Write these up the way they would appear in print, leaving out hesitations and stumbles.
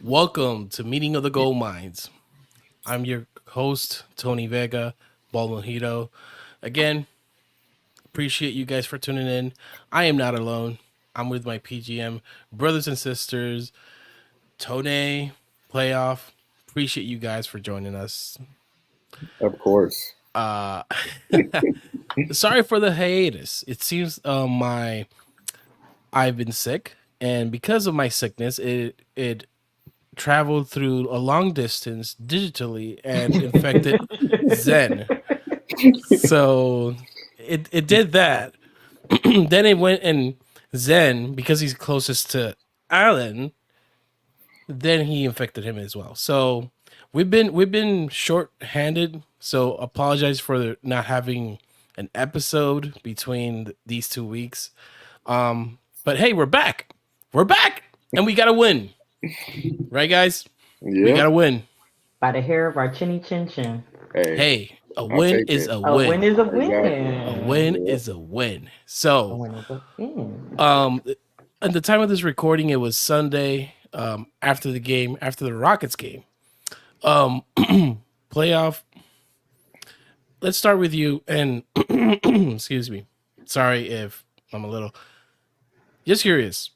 Welcome to Meeting of the Gold Mines. I'm your host, Tony Vega, Ball Mojito. Again, appreciate you guys for tuning in. I am not alone. I'm with my PGM brothers and sisters, Tone, Playoff. Appreciate you guys for joining us. Of course. Uh Sorry for the hiatus. It seems my I've been sick, and because of my sickness, it traveled through a long distance digitally and infected Zen. So it did that. Then it went and Zen, because he's closest to Alan, then he infected him as well. So we've been short-handed. So apologize for not having an episode between these 2 weeks. But hey, we're back. We're back, and we gotta win, right, guys? We Yeah. gotta win. By the hair of our chinny chin chin. Hey, Hey, a I'll win take is it. a A win win. is a Exactly. A win. win Yeah. is a win. A So, win is a win. at the time of this recording, it was Sunday, after the game, after the Rockets game. Um, Playoff. Let's start with you. And excuse me. Sorry if I'm a little just curious.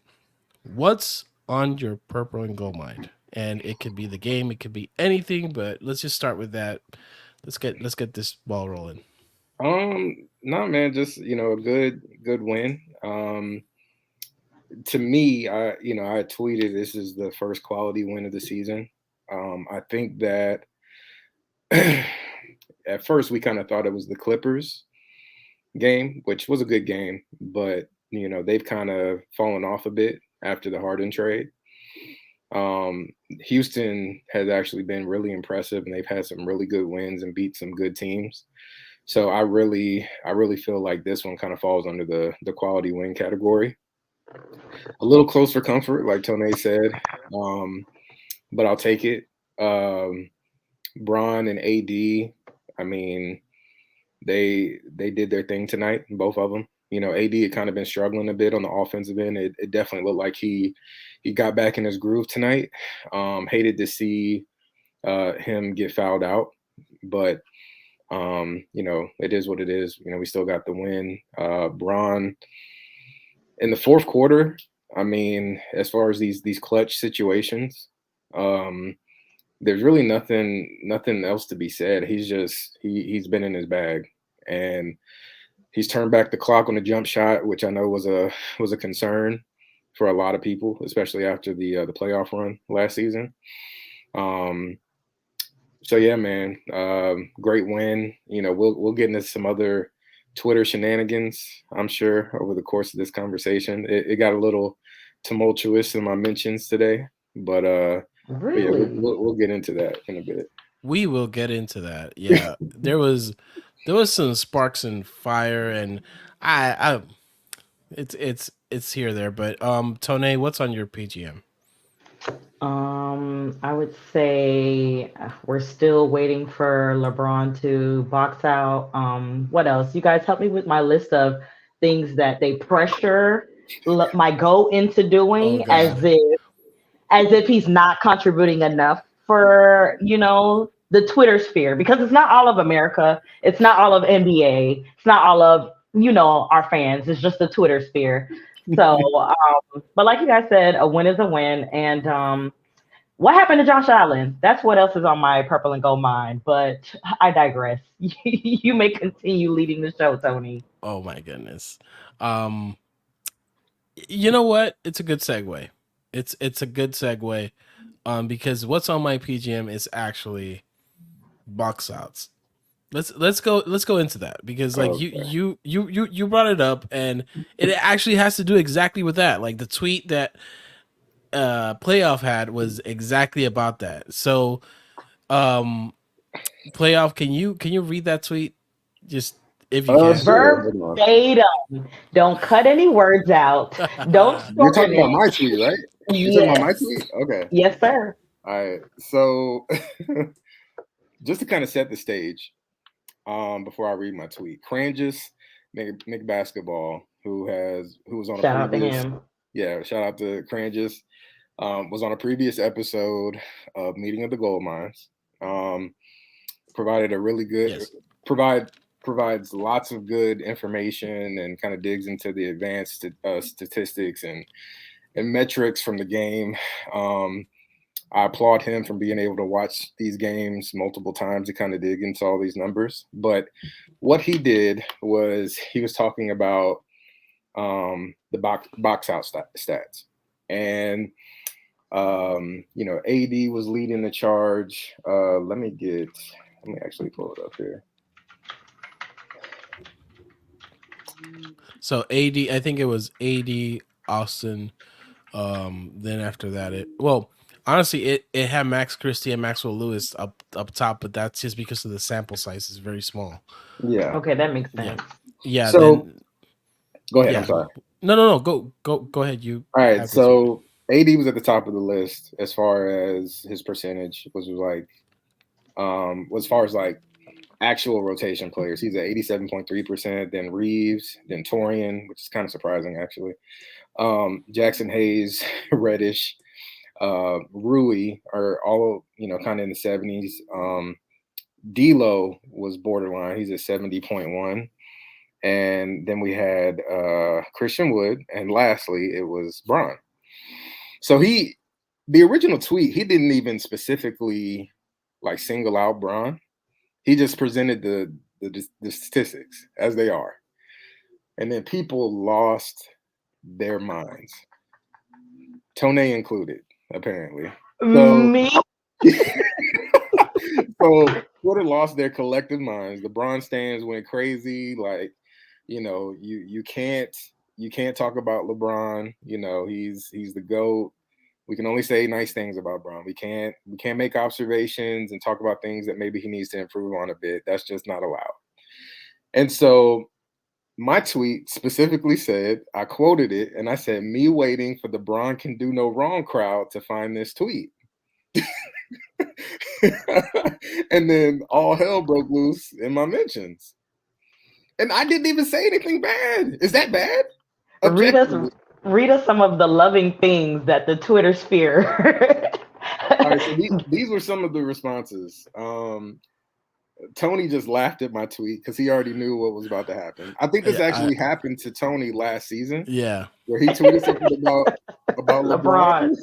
What's on your purple and gold mind? And it could be the game, it could be anything, but let's just start with that. Let's get this ball rolling. No, man, just a good win. To me, I tweeted this is the first quality win of the season. I think that at first we kind of thought it was the Clippers game, which was a good game, but they've kind of fallen off a bit after the Harden trade. Houston has actually been really impressive, and they've had some really good wins and beat some good teams. So I really feel like this one kind of falls under the quality win category. A little close for comfort, like Tone said, but I'll take it. Bron and AD, I mean, they did their thing tonight, both of them. AD had kind of been struggling a bit on the offensive end. It definitely looked like he got back in his groove tonight. Hated to see him get fouled out, but it is what it is. We still got the win. Braun in the fourth quarter. I mean, as far as these clutch situations, there's really nothing else to be said. He's been in his bag, and he's turned back the clock on the jump shot, which I know was a concern for a lot of people, especially after the playoff run last season. Um, so yeah, man, great win. We'll get into some other Twitter shenanigans, I'm sure, over the course of this conversation. It got a little tumultuous in my mentions today, but yeah, Really? we'll get into that in a bit. We will get into that. Yeah, there was some sparks and fire, and I it's here there. But Tone, what's on your PGM? I would say we're still waiting for LeBron to box out. What else? You guys help me with my list of things that they pressure my go into Oh doing God. as if he's not contributing enough for the Twitter sphere, because it's not all of America, it's not all of NBA, it's not all of our fans, it's just the Twitter sphere. So but like you guys said, a win is a win. And what happened to Josh Allen? That's what else is on my purple and gold mind, but I digress. You may continue leading the show, Tony. Oh my goodness. Um, you know what? It's a good segue. It's a good segue. Because what's on my PGM is actually box outs. Let's go into that, because like you Okay. you you you you brought it up, and it actually has to do exactly with that. Like the tweet that playoff had was exactly about that. So um playoff, can you read that tweet, just if you can? Sure. Hold on. Verbatim. Don't cut any words out. Don't You're shorten talking about it. my tweet, right? You're talking about my Yes. tweet? Okay. Yes, sir. All right. So just to kind of set the stage, before I read my tweet, Crangus McBasketball, who was on a Shout out to previous, him. yeah, shout out to Crangus. was on a previous episode of Meeting of the Gold Mines. Provided a really good Yes. provides lots of good information and kind of digs into the advanced statistics and metrics from the game. I applaud him for being able to watch these games multiple times to kind of dig into all these numbers. But what he did was he was talking about the box out stats. And AD was leading the charge. Let me actually pull it up here. So AD, I think it was AD, Austin. Then after that, honestly, it had Max Christie and Maxwell Lewis up top, but that's just because of the sample size is very small. Yeah. Okay, that makes sense. Yeah. So then, go ahead. yeah. I'm sorry. No. Go ahead. You. All right. So AD was at the top of the list as far as his percentage was like, as far as like actual rotation players. He's at 87.3%. Then Reeves, then Torian, which is kind of surprising actually. Jackson Hayes, Reddish, Rui are all kind of in the 70s. D'Lo was borderline. He's at 70.1. And then we had Christian Wood, and lastly, it was Bron. So the original tweet, he didn't even specifically like single out Bron. He just presented the statistics as they are, and then people lost their minds, Toney included, apparently. So, Me? So Twitter lost their collective minds. The Bron stands went crazy. Like, you can't talk about LeBron. He's the GOAT. We can only say nice things about Bron. We can't make observations and talk about things that maybe he needs to improve on a bit. That's just not allowed. And so my tweet specifically said, I quoted it, and I said, "Me waiting for the Bron can do no wrong crowd to find this tweet." And then all hell broke loose in my mentions. And I didn't even say anything bad. Is that bad? Read us some of the loving things that the Twitter sphere. All right, so these were some of the responses. Tony just laughed at my tweet because he already knew what was about to happen. I think this happened to Tony last season. Yeah, where he tweeted something about LeBron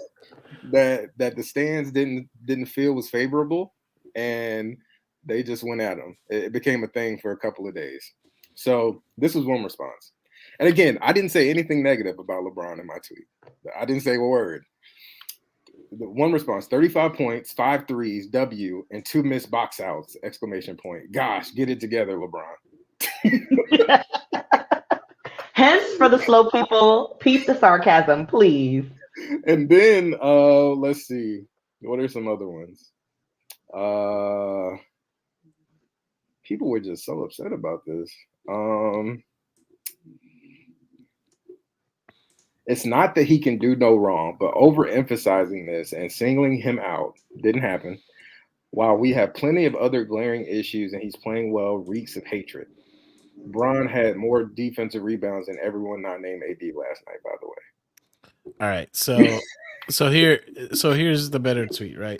that the stands didn't feel was favorable, and they just went at him. It became a thing for a couple of days. So this was one response. And again, I didn't say anything negative about LeBron in my tweet. I didn't say a word. The one response: 35 points, 5 threes, W, and 2 missed box outs! ! Gosh, get it together, LeBron. Hence, for the slow people, peep the sarcasm, please. And then let's see. What are some other ones? People were just so upset about this. It's not that he can do no wrong, but overemphasizing this and singling him out didn't happen. While we have plenty of other glaring issues and he's playing well, reeks of hatred. Bron had more defensive rebounds than everyone not named AD last night, by the way. All right. So here's the better tweet, right?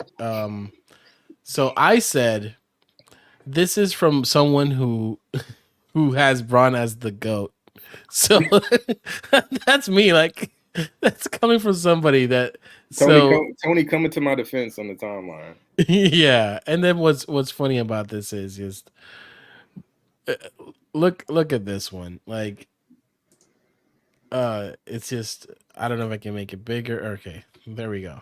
So I said, this is from someone who has Bron as the GOAT. So that's me. Like, that's coming from somebody that Tony coming to my defense on the timeline. Yeah, and then what's funny about this is just look at this one. Like, it's just, I don't know if I can make it bigger. Okay, there we go,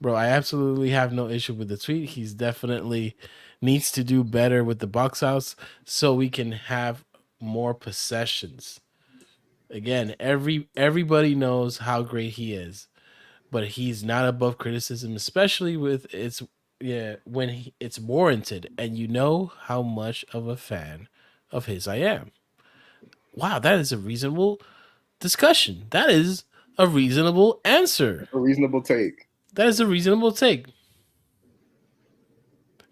bro. I absolutely have no issue with the tweet. He's definitely needs to do better with the box outs so we can have more possessions. Again, everybody knows how great he is, but he's not above criticism, especially with when it's warranted, and you know how much of a fan of his I am. Wow, that is a reasonable discussion. That is a reasonable answer. A reasonable take. That is a reasonable take.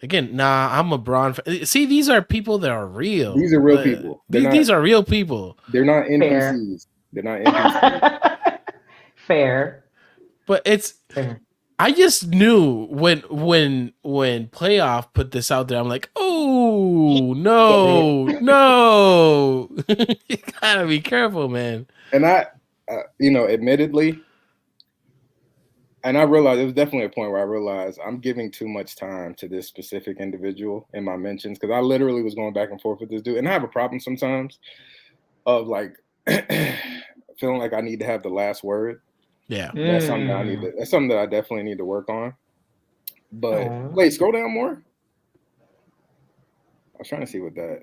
Again, I'm a Bron fan. See, these are people that are real. These are real people. These are real people. They're not NPCs. They're not NPCs. Fair. But it's I just knew when playoff put this out there, I'm like, oh no, you gotta be careful, man. And I, admittedly, and I realized it was definitely a point where I realized I'm giving too much time to this specific individual in my mentions, because I literally was going back and forth with this dude, and I have a problem sometimes of like feeling like I need to have the last word. Yeah, that's something that I need to. That's something that I definitely need to work on. But wait, scroll down more. I was trying to see what that.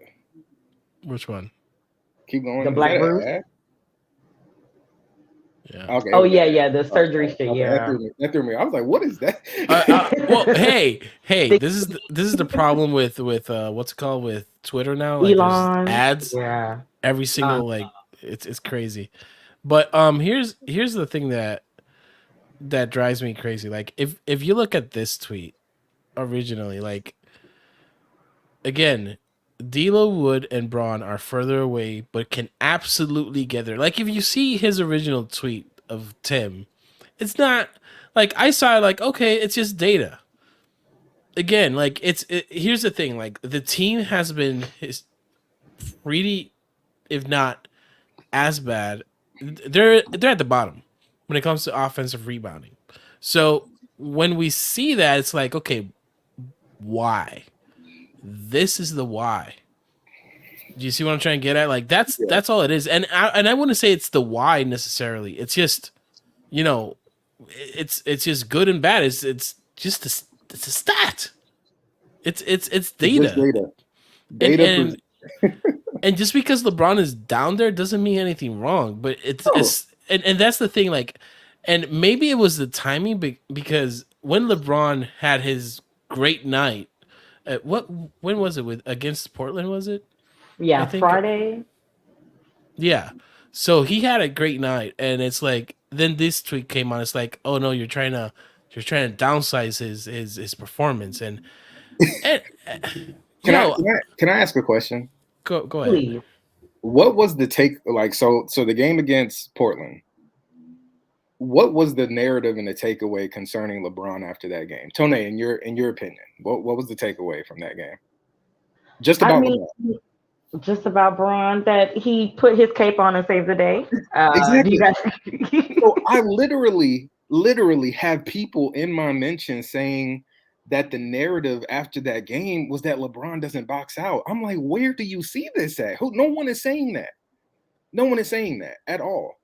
Which one? Keep going. The Black Bruce. Yeah. Okay. Oh yeah, the surgery shit. Okay. Yeah. That threw me. I was like, "What is that?" Well, hey, this is the problem with what's it called with Twitter now? Like, Elon ads. Yeah. Every single it's crazy. But here's the thing that drives me crazy. Like if you look at this tweet originally, like again, D'Lo, Wood, and Braun are further away, but can absolutely get there. Like if you see his original tweet of Tim, it's not like I saw it like, okay, it's just data. Again, like here's the thing, like the team has been pretty, if not as bad. They're at the bottom when it comes to offensive rebounding. So when we see that, it's like, okay, why? This is the why. Do you see what I'm trying to get at? Like that's all it is. And I wouldn't say it's the why necessarily. It's just, it's just good and bad. It's just it's a stat. It's data. Data. And just because LeBron is down there doesn't mean anything wrong. But it's that's the thing. Like, and maybe it was the timing because when LeBron had his great night, when was it against Portland? Was it? Yeah, Friday. Yeah. So he had a great night, and it's like then this tweet came on. It's like, oh no, you're trying to downsize his performance, and can I ask a question? Go ahead. Please. What was the take like? So the game against Portland. What was the narrative and the takeaway concerning LeBron after that game? Tony, in your opinion, what was the takeaway from that game? Just about LeBron. Just about Braun, that he put his cape on and saved the day. Exactly. So I literally have people in my mention saying that the narrative after that game was that LeBron doesn't box out. I'm like, where do you see this at? No one is saying that. No one is saying that at all.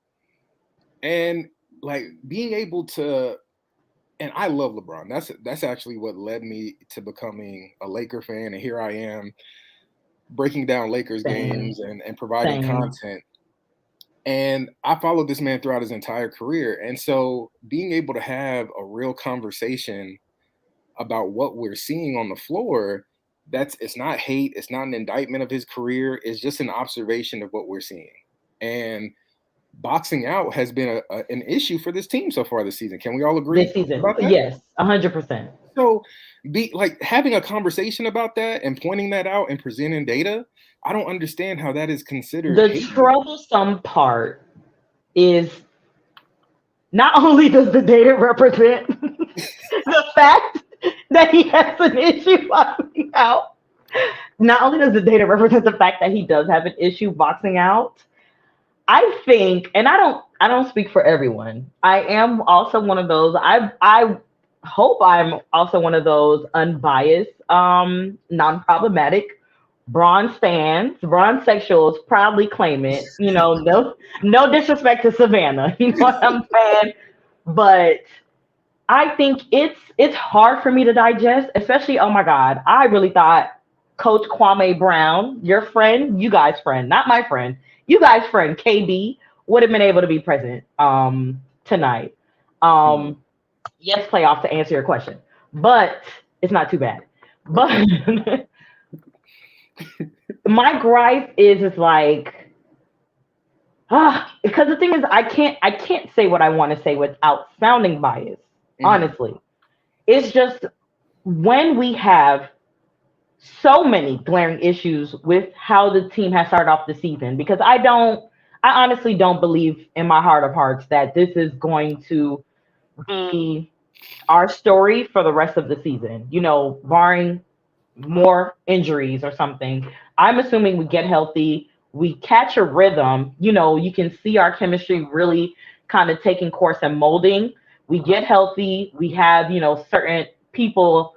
And like being able to, and I love LeBron. That's actually what led me to becoming a Laker fan. And here I am breaking down Lakers games and providing content. And I followed this man throughout his entire career. And so being able to have a real conversation about what we're seeing on the floor, it's not hate. It's not an indictment of his career. It's just an observation of what we're seeing. And boxing out has been an issue for this team so far this season. Can we all agree? This season, yes, 100%. So be like having a conversation about that and pointing that out and presenting data. I don't understand how that is considered. The troublesome part is not only does the data represent the fact that he has an issue boxing out, not only does the data represent the fact that he does have an issue boxing out, I think, and I don't speak for everyone. I am also one of those. I hope I'm also one of those unbiased, non-problematic Braun fans, Braun sexuals, proudly claim it. No disrespect to Savannah. You know what I'm saying? But I think it's hard for me to digest, especially, oh my God, I really thought Coach Kwame Brown, your friend, you guys' friend, not my friend, you guys' friend, KB, would have been able to be present tonight. Yes, playoffs to answer your question, but it's not too bad. But my gripe is like, because the thing is, I can't say what I want to say without sounding biased. Honestly, it's just when we have so many glaring issues with how the team has started off the season, because I honestly don't believe in my heart of hearts that this is going to be our story for the rest of the season. You know, barring more injuries or something. I'm assuming we get healthy, we catch a rhythm. You know, you can see our chemistry really kind of taking course and molding. We get healthy, we have, you know, certain people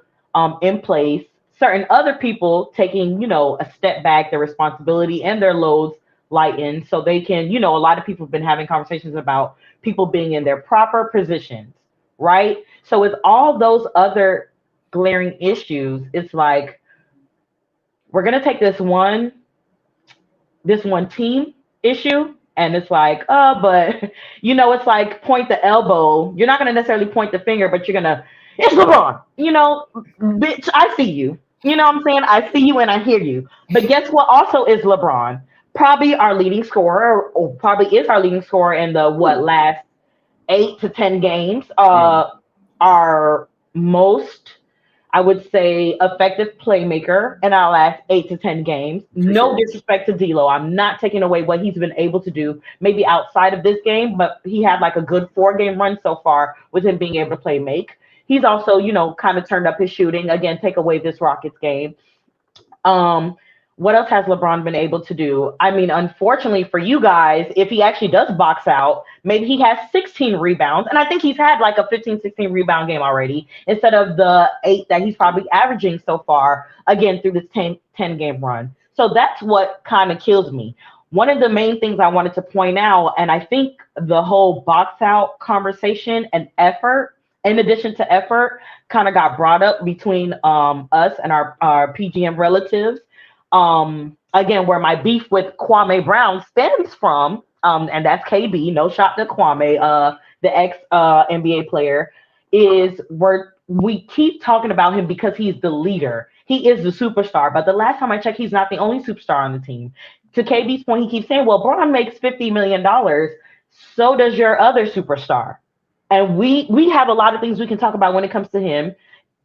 in place, certain other people taking, you know, a step back, their responsibility and their loads lighten so they can, you know, a lot of people have been having conversations about people being in their proper positions, right? So with all those other glaring issues, it's like we're gonna take this one team issue, and it's like, oh, but you know, it's like point the elbow. You're not gonna necessarily point the finger, but you're gonna, it's LeBron. You know, bitch, I see you. You know what I'm saying? I see you and I hear you. But guess what? Also is LeBron probably our leading scorer, or probably is our leading scorer in the last 8 to 10 games. Our most, I would say, effective playmaker in our last 8 to 10 games. No disrespect to D'Lo, I'm not taking away what he's been able to do, maybe outside of this game, but he had like a good 4 game run so far with him being able to play make. He's also, you know, kind of turned up his shooting. Again, take away this Rockets game. Um, what else has LeBron been able to do? I mean, unfortunately for you guys, if he actually does box out, maybe he has 16 rebounds. And I think he's had like a 15, 16 rebound game already instead of the 8 that he's probably averaging so far, again, through this 10 game run. So that's what kind of kills me. One of the main things I wanted to point out, and I think the whole box out conversation and effort, in addition to effort, kind of got brought up between us and our PGM relatives. Again, where my beef with Kwame Brown stems from, and that's KB, no shot to Kwame, the ex NBA player, is we keep talking about him because he's the leader. He is the superstar. But the last time I checked, he's not the only superstar on the team. To KB's point, he keeps saying, well, Braun makes $50 million. So does your other superstar. And we have a lot of things we can talk about when it comes to him,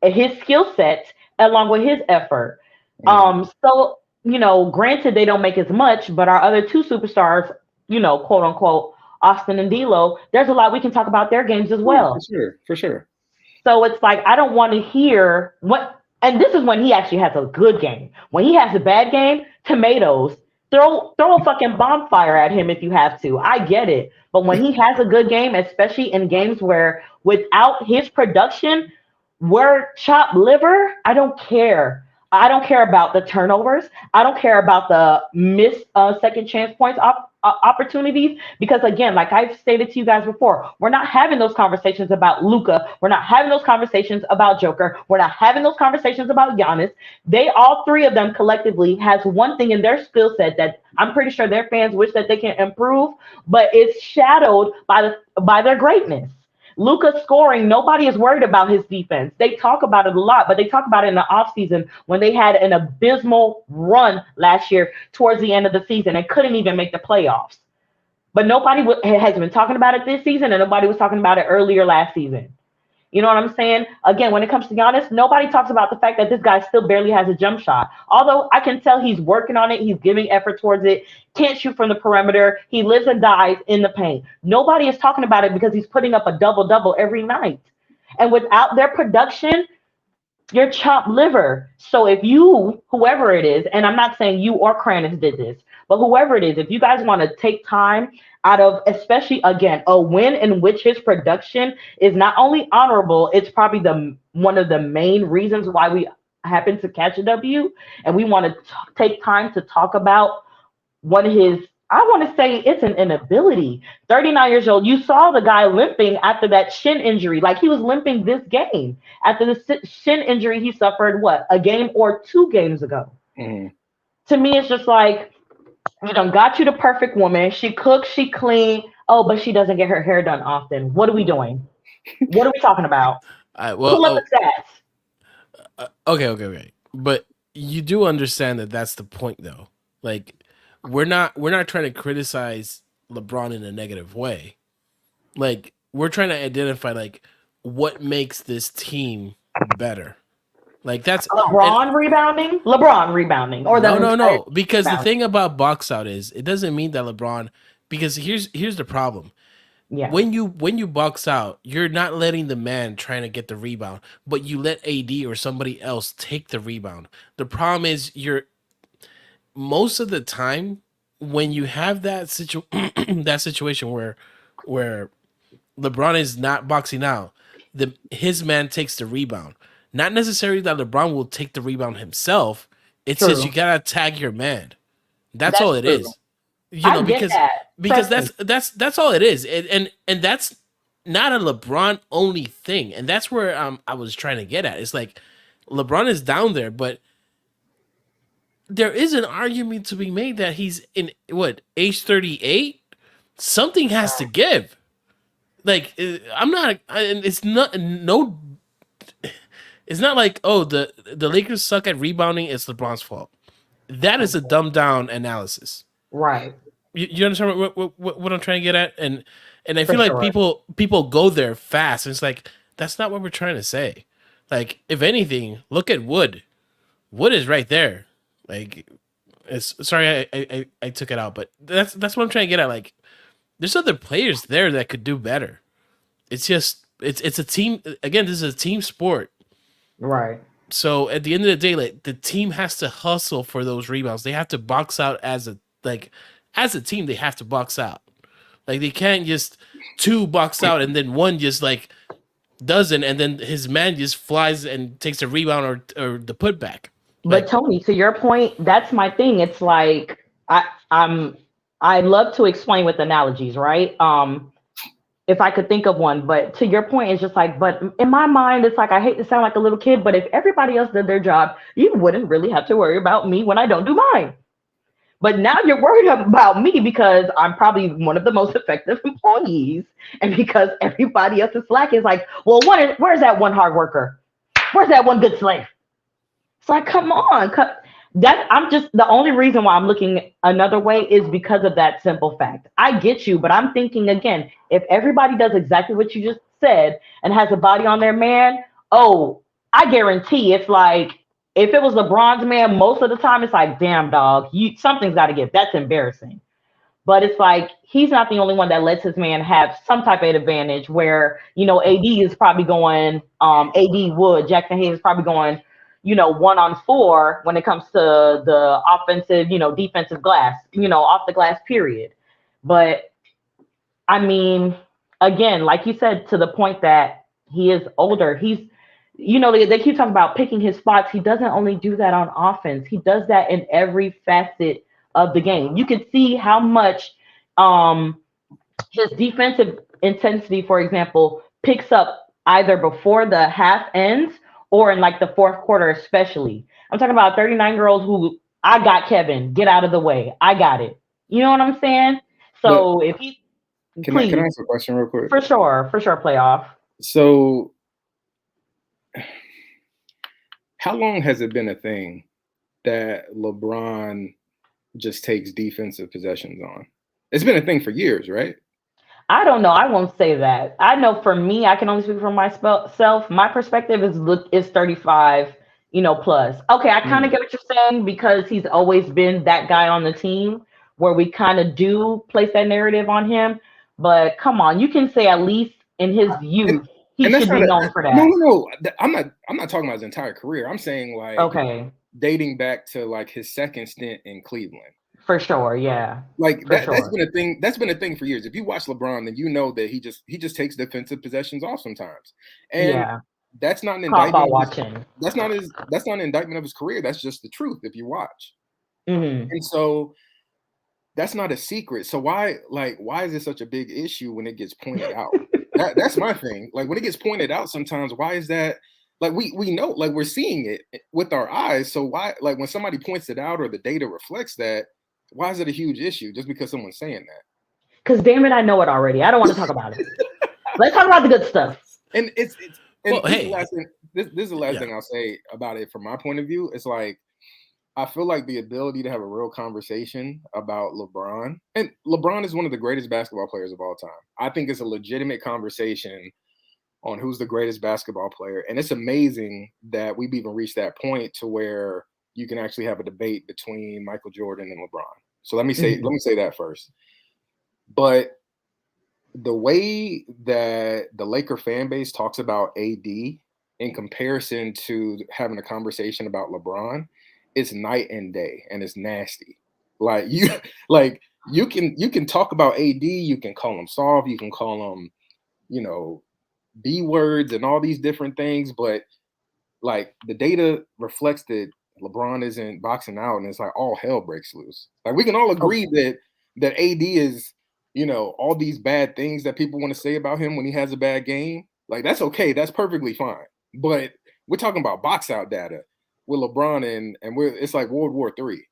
his skill set, along with his effort. So, you know, granted, they don't make as much, but our other two superstars, you know, quote unquote, Austin and D'Lo, there's a lot we can talk about their games as well. For sure. So it's like, I don't want to hear what, and this is when he actually has a good game. When he has a bad game, tomatoes, throw a fucking bonfire at him if you have to. I get it. But when he has a good game, especially in games where without his production, we're chopped liver, I don't care. I don't care about the turnovers. I don't care about the missed second chance points opportunities, because again, like I've stated to you guys before, we're not having those conversations about Luka. We're not having those conversations about Joker. We're not having those conversations about Giannis. They, all three of them collectively, has one thing in their skill set that I'm pretty sure their fans wish that they can improve, but it's shadowed by their greatness. Luka scoring, nobody is worried about his defense. They talk about it a lot, but they talk about it in the offseason when they had an abysmal run last year towards the end of the season and couldn't even make the playoffs. But nobody has been talking about it this season, and nobody was talking about it earlier last season. You know what I'm saying? Again, when it comes to Giannis, nobody talks about the fact that this guy still barely has a jump shot. Although I can tell he's working on it. He's giving effort towards it. Can't shoot from the perimeter. He lives and dies in the paint. Nobody is talking about it because he's putting up a double-double every night. And without their production, you're chopped liver. So if you, whoever it is, and I'm not saying you or Kranis did this, but whoever it is, if you guys want to take time out of, especially, again, a win in which his production is not only honorable, it's probably one of the main reasons why we happen to catch a W, and we want to take time to talk about one of his, I want to say it's an inability. 39 years old. You saw the guy limping after that shin injury. Like, he was limping this game after the shin injury he suffered, a game or 2 games ago. Mm-hmm. To me, it's just like, you done got you the perfect woman. She cooks, she clean. Oh, but she doesn't get her hair done often. What are we doing? What are we talking about? Pull up the stats. Okay. But you do understand that that's the point, though. Like, we're not trying to criticize LeBron in a negative way. Like, we're trying to identify like what makes this team better. Like, that's LeBron rebounding, or no. Because the thing about box out is it doesn't mean that LeBron. Because here's the problem. Yeah. when you box out, you're not letting the man trying to get the rebound, but you let AD or somebody else take the rebound. The problem is you're most of the time when you have that situation where LeBron is not boxing out, his man takes the rebound. Not necessarily that LeBron will take the rebound himself. It's just you True. gotta tag your man. That's all That's it true. is. You know, I get because that. because Trust me. that's all it is. And that's not a LeBron only thing. And that's where I was trying to get at. It's like LeBron is down there, but there is an argument to be made that he's in what age 38. Something has to give. Like I'm not. It's not no. It's not like the Lakers suck at rebounding. It's LeBron's fault. That is a Okay. dumbed down analysis. Right. You understand what I'm trying to get at? And I For feel like sure. people go there fast. And it's like that's not what we're trying to say. Like if anything, look at Wood. Wood is right there. Like it's sorry I took it out, but that's what I'm trying to get at. Like there's other players there that could do better. It's just it's a team. Again, this is a team sport. Right. So at the end of the day, like the team has to hustle for those rebounds. They have to box out as a team. They have to box out. Like they can't just two box out and then one just like doesn't, and then his man just flies and takes a rebound or the putback. But Like Tony, to your point, that's my thing. It's like I'm I love to explain with analogies, right? If I could think of one, but to your point, it's just like, but in my mind, it's like I hate to sound like a little kid, but if everybody else did their job, you wouldn't really have to worry about me when I don't do mine. But now you're worried about me because I'm probably one of the most effective employees, and because everybody else is slack is like, well, where's that one hard worker? Where's that one good slave? It's like, come on. That I'm just the only reason why I'm looking another way is because of that simple fact. I get you, but I'm thinking again, if everybody does exactly what you just said and has a body on their man, oh, I guarantee it's like if it was LeBron's man, most of the time it's like, damn dog, you something's got to give. That's embarrassing. But it's like he's not the only one that lets his man have some type of advantage where, AD is probably going, AD Wood, Jackson Hayes is probably going, 1-on-4 when it comes to the offensive, defensive glass, off the glass period. But I mean, again, like you said, to the point that he is older, they keep talking about picking his spots. He doesn't only do that on offense, he does that in every facet of the game. You can see how much um, his defensive intensity, for example, picks up either before the half ends or in like the fourth quarter, especially. I'm talking about 39-year-old who I got Kevin, get out of the way. I got it. You know what I'm saying? But So if he can I please, ask a question real quick? for sure, playoff. So how long has it been a thing that LeBron just takes defensive possessions on? It's been a thing for years, right? I don't know. I won't say that. I know for me, I can only speak for myself. My perspective is 35, plus. Okay, I kind of Mm. get what you're saying because he's always been that guy on the team where we kind of do place that narrative on him. But come on, you can say at least in his And youth, he and that's should not be a known for no, that. no, no. I'm not talking about his entire career. I'm saying like Okay, dating back to like his second stint in Cleveland. for sure. Yeah, Like for that's sure. been a thing. That's been a thing for years. If you watch LeBron, then you know that he just takes defensive possessions off sometimes, and Yeah, that's not an caught ball indictment of his. watching. That's not an indictment of his career. That's just the truth. If you watch, Hmm. and so that's not a secret. So why is it such a big issue when it gets pointed out? That's my thing. Like when it gets pointed out sometimes, why is that? Like we know, like we're seeing it with our eyes. So why, like when somebody points it out or the data reflects that, why is it a huge issue just because someone's saying that? Because damn it, I know it already. I don't want to talk about it. Let's talk about the good stuff. And it's well, and this is the hey, last thing. This is the last yeah. thing I'll say about it from my point of view. It's like I feel like the ability to have a real conversation about LeBron, and LeBron is one of the greatest basketball players of all time. I think it's a legitimate conversation on who's the greatest basketball player. And it's amazing that we've even reached that point to where you can actually have a debate between Michael Jordan and LeBron. So let me say Mhm. that first. But the way that the Laker fan base talks about AD in comparison to having a conversation about LeBron, it's night and day, and it's nasty. Like you, like you can talk about AD, you can call him soft, you can call him, you know, B words and all these different things, but like the data reflects that LeBron isn't boxing out, and it's like all hell breaks loose. Like we can all agree that AD is, you know, all these bad things that people want to say about him when he has a bad game. Like that's okay, that's perfectly fine. But we're talking about box out data with LeBron, and it's like World War III,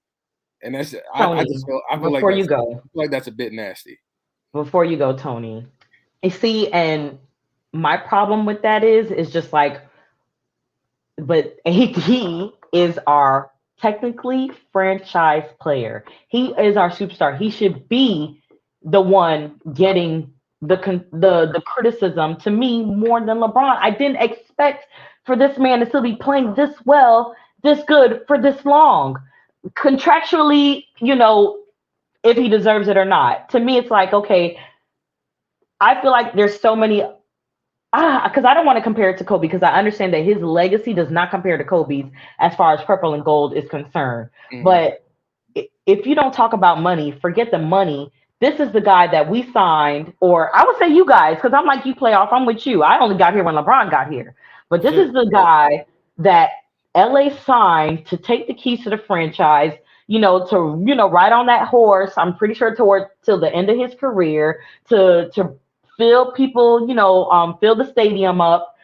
and that's I Tony, just I feel before you go, like that's a bit nasty. before you go, Tony, you see, and my problem with that is just like, but AD is our technically franchise player. He is our superstar. He should be the one getting the criticism to me more than LeBron. I didn't expect for this man to still be playing this well, this good for this long. Contractually, if he deserves it or not. To me, it's like, okay, I feel like there's so many because I don't want to compare it to Kobe because I understand that his legacy does not compare to Kobe's as far as purple and gold is concerned. Mm-hmm. But if you don't talk about money, forget the money. This is the guy that we signed, or I would say you guys, because I'm like you playoff, I'm with you. I only got here when LeBron got here. But this is the guy that LA signed to take the keys to the franchise, to ride on that horse. I'm pretty sure till the end of his career, to fill people, fill the stadium up,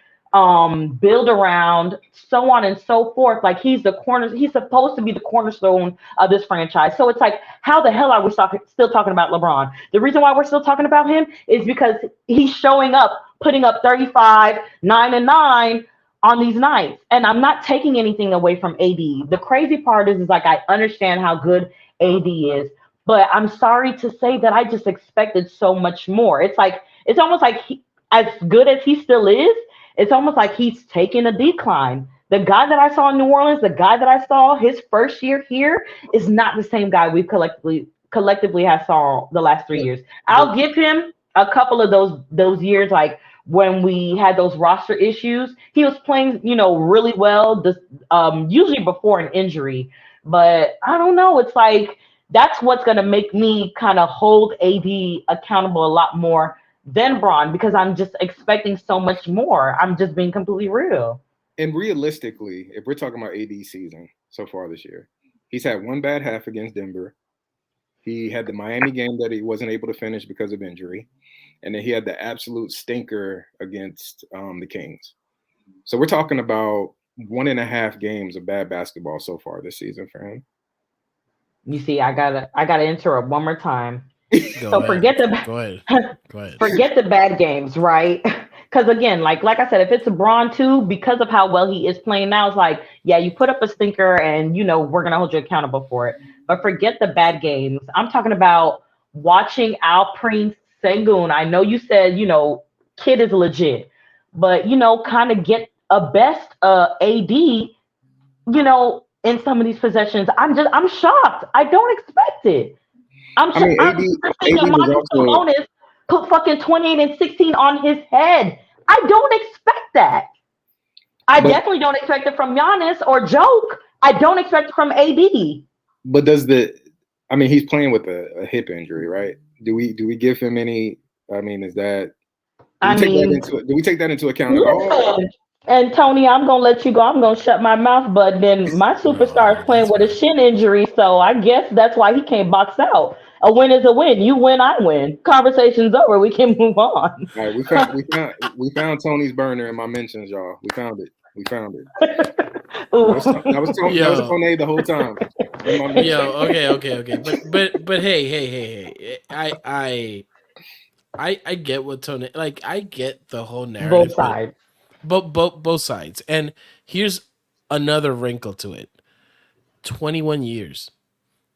build around, so on and so forth. Like he's supposed to be the cornerstone of this franchise. So it's like, how the hell are we still talking about LeBron? The reason why we're still talking about him is because he's showing up, putting up 35, 9 and 9 on these nights. And I'm not taking anything away from AD. The crazy part is like, I understand how good AD is, but I'm sorry to say that I just expected so much more. It's almost like as good as he still is, it's almost like he's taking a decline. The guy that I saw in New Orleans, the guy that I saw his first year here is not the same guy we've collectively have saw the last 3 years. I'll give him a couple of those years, like when we had those roster issues. He was playing, really well, usually before an injury. But I don't know. It's like that's what's going to make me kind of hold AD accountable a lot more than Braun, because I'm just expecting so much more. I'm just being completely real. And realistically, if we're talking about AD season so far this year, he's had one bad half against Denver. He had the Miami game that he wasn't able to finish because of injury. And then he had the absolute stinker against the Kings. So we're talking about 1.5 games of bad basketball so far this season for him. You see, I gotta interrupt one more time. Go ahead. Forget the bad games, right? Because again, like I said, if it's a Braun too, because of how well he is playing now, it's like, yeah, you put up a stinker, and we're gonna hold you accountable for it. But forget the bad games. I'm talking about watching Alperen Sengun. I know you said kid is legit, but kind of get a best AD, in some of these possessions. I'm shocked. I don't expect it. I'm Sabonis put fucking 28 and 16 on his head. I don't expect that. I definitely don't expect it from Giannis or Joke. I don't expect it from AD. But he's playing with a hip injury, right? Do we give him any? Is that? Do we take that into account at all? And Tony, I'm gonna let you go. I'm gonna shut my mouth. But then my superstar is playing with a shin injury, so I guess that's why he can't box out. A win is a win. You win, I win. Conversation's over. We can move on. All right, we found Tony's burner in my mentions, y'all. We found it. That was Tony the whole time. Okay. But hey. I get what Tony, like, I get the whole narrative. Both sides. Both sides. And here's another wrinkle to it. 21 years.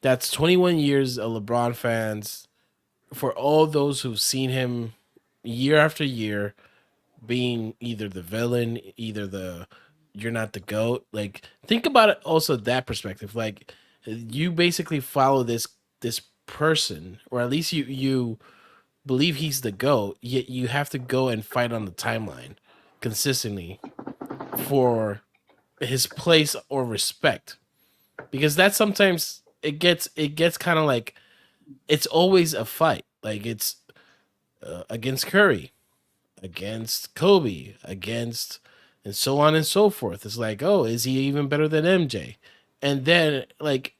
That's 21 years of LeBron fans, for all those who've seen him year after year being either the villain, either you're not the GOAT. Like, think about it also that perspective. Like, you basically follow this person, or at least you believe he's the GOAT, yet you have to go and fight on the timeline consistently for his place or respect. Because that sometimes it gets kind of like it's always a fight. Like it's against Curry, against Kobe, against and so on and so forth. It's like, oh, is he even better than MJ? And then like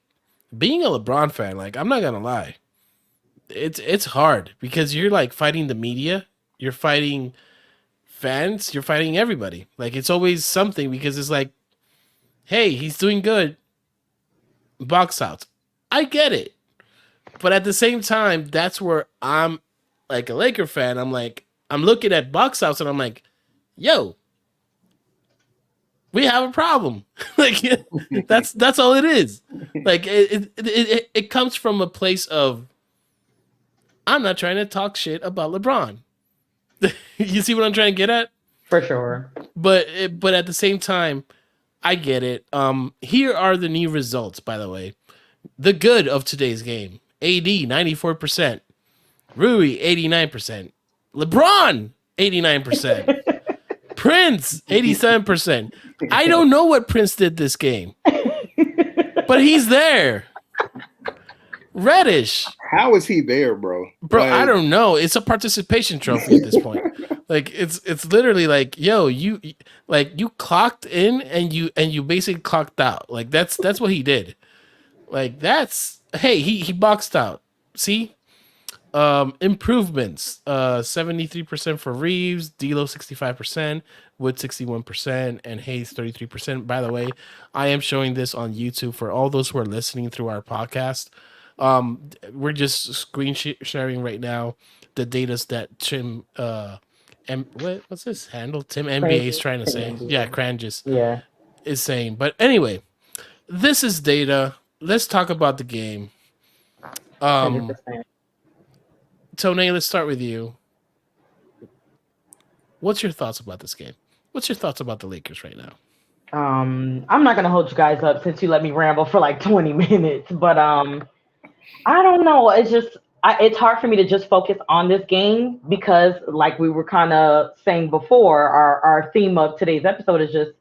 being a LeBron fan, like I'm not gonna lie, it's hard because you're like fighting the media, you're fighting fans, you're fighting everybody. Like it's always something because it's like, hey, he's doing good, box out. I get it. But at the same time, that's where I'm like a Laker fan. I'm like, I'm looking at box outs and I'm like, yo, we have a problem. Like that's all it is. Like it comes from a place of I'm not trying to talk shit about LeBron. You see what I'm trying to get at? For sure. But at the same time, I get it. Here are the new results, by the way. The good of today's game. AD 94%. Rui 89%. LeBron 89%. Prince 87%. I don't know what Prince did this game, but he's there. Reddish. How is he there, bro? Bro, I don't know. It's a participation trophy at this point. Like it's literally like, yo, you clocked in and you basically clocked out. Like that's what he did. Like that's hey, he boxed out. See? Improvements. 73% for Reeves, D'Lo 65%, Wood 61%, and Hayes 33%. By the way, I am showing this on YouTube for all those who are listening through our podcast. We're just screen sharing right now the data that Tim what's his handle? Tim NBA is trying to say. Yeah, Cranges. Yeah. Is saying. But anyway, this is data. Let's talk about the game. 100%. Tony, let's start with you. What's your thoughts about this game? What's your thoughts about the Lakers right now? I'm not gonna hold you guys up since you let me ramble for like 20 minutes, but I don't know. It's just it's hard for me to just focus on this game because, like we were kind of saying before, our theme of today's episode is just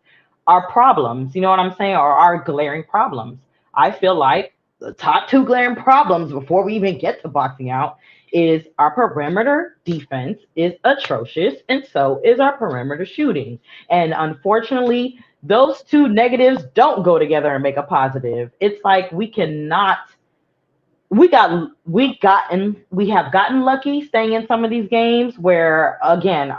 our problems. You know what I'm saying? Or our glaring problems. I feel like the top two glaring problems before we even get to boxing out is our perimeter defense is atrocious, and so is our perimeter shooting. And unfortunately, those two negatives don't go together and make a positive. It's like we cannot we have gotten lucky staying in some of these games where again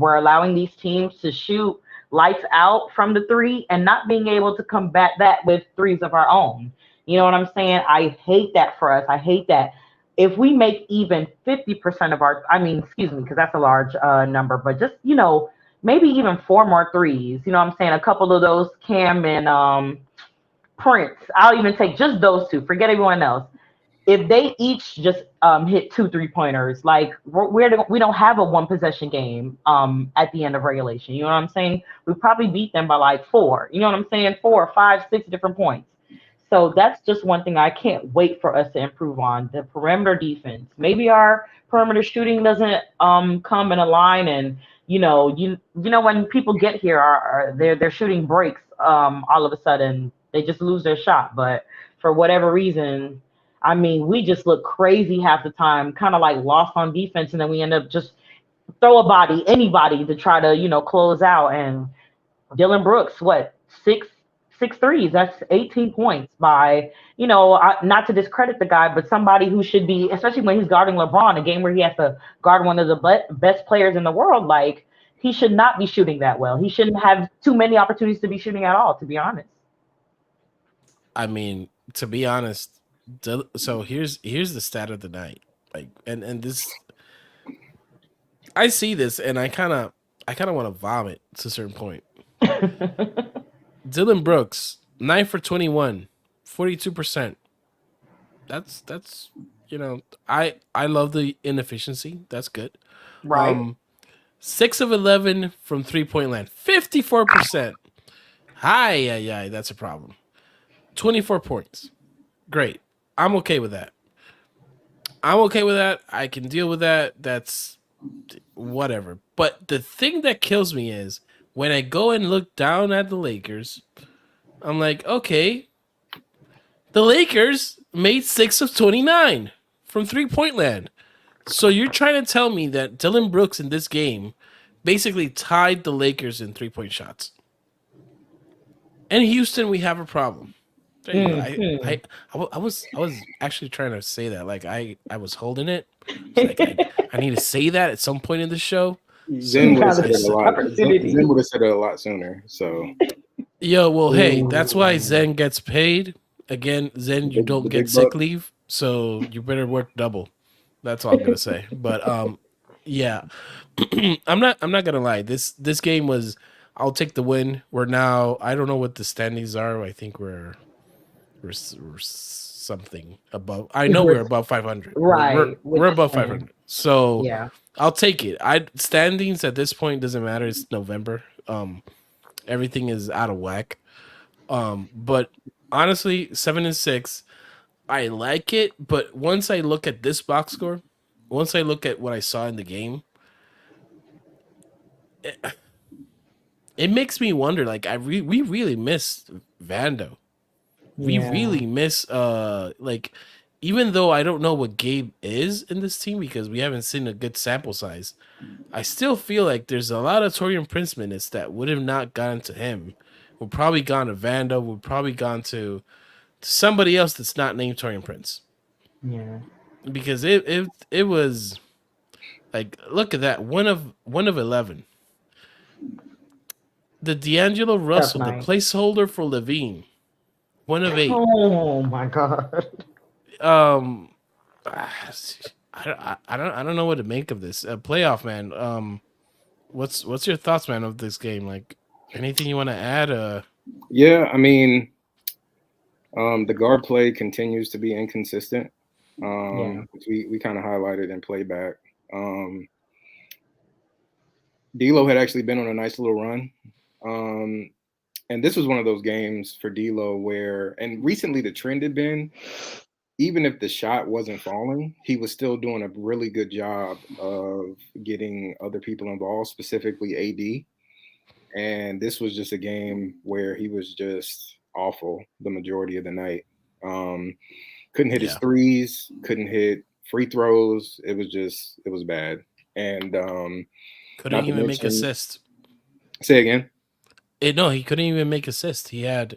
we're allowing these teams to shoot lights out from the three and not being able to combat that with threes of our own. You know what I'm saying? I hate that for us. I hate that if we make even 50% of our, I mean, excuse me, because that's a large number, but just, maybe even four more threes. You know what I'm saying? A couple of those Cam and Prince. I'll even take just those two. Forget everyone else. If they each just hit 2 3-pointers, like we don't have a one possession game at the end of regulation. You know what I'm saying? We probably beat them by like 4. You know what I'm saying? 4, 5, 6 different points. So that's just one thing I can't wait for us to improve on, the perimeter defense. Maybe our perimeter shooting doesn't come in a line, and you know when people get here, they're shooting breaks. All of a sudden they just lose their shot, but for whatever reason, I mean, we just look crazy half the time, kind of like lost on defense, and then we end up just throw anybody to try to close out. And Dylan Brooks, what, six threes? That's 18 points by, not to discredit the guy, but somebody who should be, especially when he's guarding LeBron, a game where he has to guard one of the best players in the world. Like, he should not be shooting that well. He shouldn't have too many opportunities to be shooting at all, to be honest. I mean, to be honest, so here's the stat of the night. Like, and this, I see this and I kind of want to vomit to a certain point. Dylan Brooks, 9 for 21, 42%. That's I love the inefficiency. That's good. Right. 6 of 11 from 3-point land, 54%. Hi, that's a problem. 24 points. Great. I'm okay with that. I'm okay with that. I can deal with that. That's whatever. But the thing that kills me is when I go and look down at the Lakers, I'm like, okay, the Lakers made 6 of 29 from 3-point land. So you're trying to tell me that Dylan Brooks in this game basically tied the Lakers in 3-point shots. In Houston, we have a problem. There you go. Mm-hmm. I was actually trying to say that. Like I was holding it. It's like I need to say that at some point in the show. Zen So would Got have said the it a lot. opportunity. Zen would have said it a lot sooner. So yo, well, hey, that's why Ooh. Zen gets paid. Again, Zen, you don't the get big sick bucks. leave, so you better work double. That's all I'm gonna say. But yeah, I'm not gonna lie. This game was. I'll take the win. We're now. I don't know what the standings are. I think we're something above. I know we're above 500. Right. We're With the above plan. 500. So Yeah. I'll take it. I standings at this point doesn't matter. It's November. Everything is out of whack. But honestly, 7-6. I like it, but once I look at this box score, once I look at what I saw in the game, it makes me wonder. Like we really miss Vando. We Yeah. really miss like even though I don't know what Gabe is in this team because we haven't seen a good sample size, I still feel like there's a lot of Torian Prince minutes that would have not gone to him. Would probably gone to Vando, would probably gone to somebody else that's not named Torian Prince. Yeah. Because it was like look at that. One of 11. The D'Angelo Tough Russell, the night. placeholder for Levine, 1 of 8. Oh my god. Um I don't know what to make of this playoff, man. What's your thoughts, man, of this game? Like anything you want to add? Yeah, I mean, the guard play continues to be inconsistent. Yeah. Which we kind of highlighted in playback. D'Lo had actually been on a nice little run. And this was one of those games for D'Lo where, and recently the trend had been, even if the shot wasn't falling, he was still doing a really good job of getting other people involved, specifically AD. And this was just a game where he was just awful the majority of the night. Couldn't hit his Yeah. threes, couldn't hit free throws. It was bad. And Couldn't not to even make mention, assist. say again. No, he couldn't even make assist. He had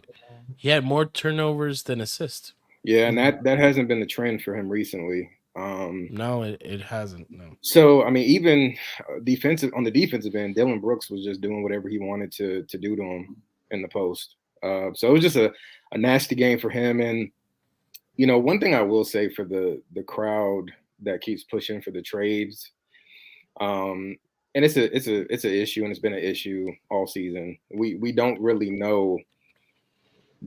more turnovers than assists. Yeah, and that hasn't been the trend for him recently. No, it hasn't. No. So I mean, even defensive on the defensive end, Dylan Brooks was just doing whatever he wanted to do to him in the post. So it was just a nasty game for him. And one thing I will say for the crowd that keeps pushing for the trades, and it's an issue, and it's been an issue all season. We don't really know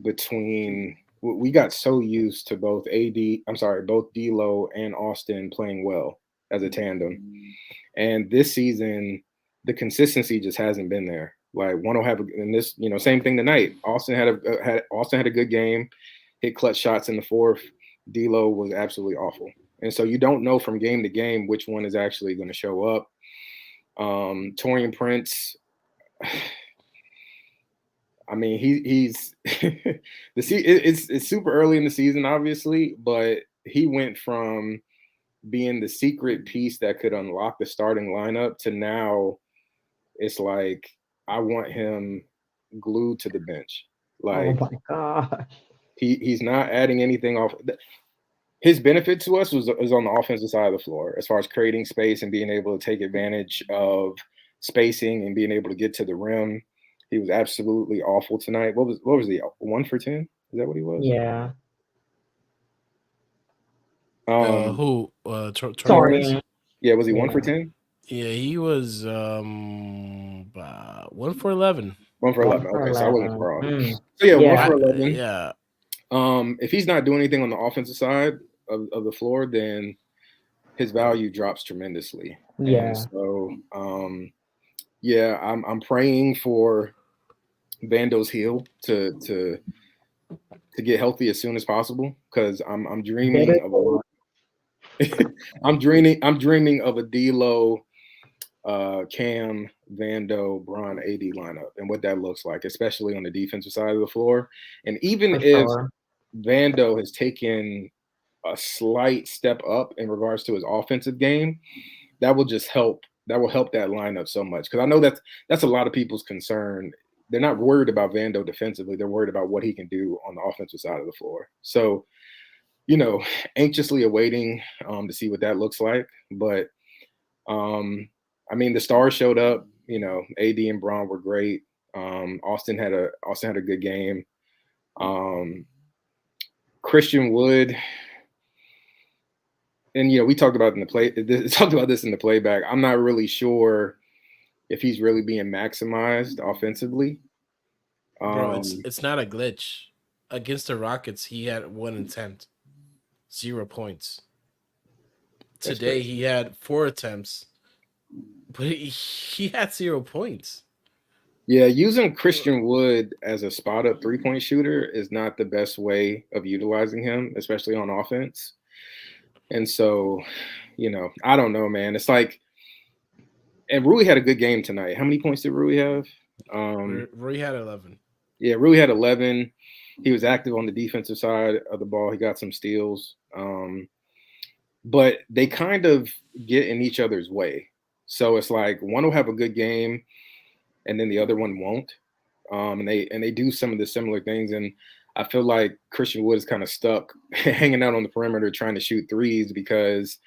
between. We got so used to both both D'Lo and Austin playing well as a tandem, and this season the consistency just hasn't been there. Like one will have in this, same thing tonight. Austin had a good game, hit clutch shots in the fourth. D'Lo was absolutely awful, and so you don't know from game to game which one is actually going to show up. Torian Prince. I mean, he's it's super early in the season, obviously, but he went from being the secret piece that could unlock the starting lineup to now it's like I want him glued to the bench. Oh Like my god. he's not adding anything off. His benefit to us was on the offensive side of the floor as far as creating space and being able to take advantage of spacing and being able to get to the rim. He was absolutely awful tonight. What was he? 1 for 10? Is that what he was? Yeah. Who? Torian Prince? Torian. Yeah, was he 1 Yeah. for 10? Yeah, he was 1 for 11. 1 for 11. 1 for Okay, so I wasn't 11. wrong. Mm. So yeah, 1 Yeah. for 11. Yeah. If he's not doing anything on the offensive side of the floor, then his value drops tremendously. Yeah. And so yeah, I'm praying for Vando's heel to get healthy as soon as possible because I'm dreaming of a lot. I'm dreaming of a D'Lo, Cam, Vando, Bron, AD lineup and what that looks like, especially on the defensive side of the floor. And even For if sure. Vando has taken a slight step up in regards to his offensive game, that will just help. That will help that lineup so much because I know that's a lot of people's concern. They're not worried about Vando defensively; they're worried about what he can do on the offensive side of the floor. So, you know, anxiously awaiting to see what that looks like. But I mean, the stars showed up. You know, AD and Braun were great. Austin had a good game. Um, Christian Wood, and you know, we talked about talked about this in the playback. I'm not really sure if he's really being maximized offensively. Bro, Um, it's not a glitch. Against the Rockets, he had 1 attempt, 0 points. that's Today crazy. he had 4 attempts, but he had 0 points. Yeah, using Christian Wood as a spot up 3-point shooter is not the best way of utilizing him, especially on offense. And so, you know, I don't know, man. It's like, and Rui had a good game tonight. How many points did Rui have? Roy had 11. Yeah, Rui had 11. He was active on the defensive side of the ball. He got some steals. But they kind of get in each other's way. So it's like one will have a good game and then the other one won't. And they do some of the similar things. And I feel like Christian Wood is kind of stuck hanging out on the perimeter trying to shoot threes because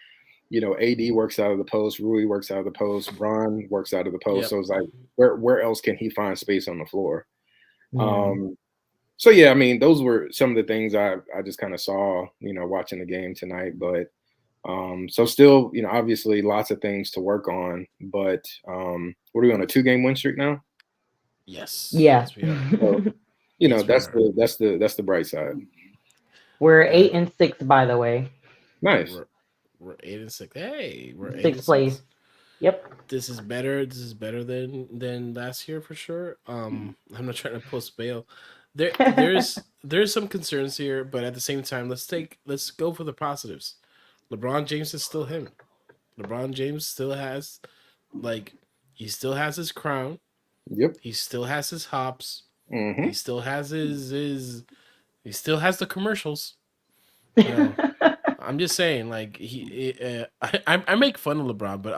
you know, AD works out of the post, Rui works out of the post, Bron works out of the post. Yep. So it's like, where else can he find space on the floor? Yeah. So yeah, I mean, those were some of the things I just kind of saw, you know, watching the game tonight. But so still, you know, obviously lots of things to work on. But what are we on a 2-game win streak now? Yes. Yeah. Yes, we are. So, you know, Yes, we that's are. the bright side. We're Uh, 8-6, by the way. Nice. we're 8-6. Hey, we're eight Sixth and place. six. Yep. This is better. This is better than last year for sure. I'm not trying to post bail. There's some concerns here, but at the same time, let's go for the positives. LeBron James is still him. LeBron James still has like he still has his crown. Yep. He still has his hops. He Mm-hmm. still has his he still has the commercials. You know, I'm just saying, like I make fun of LeBron, but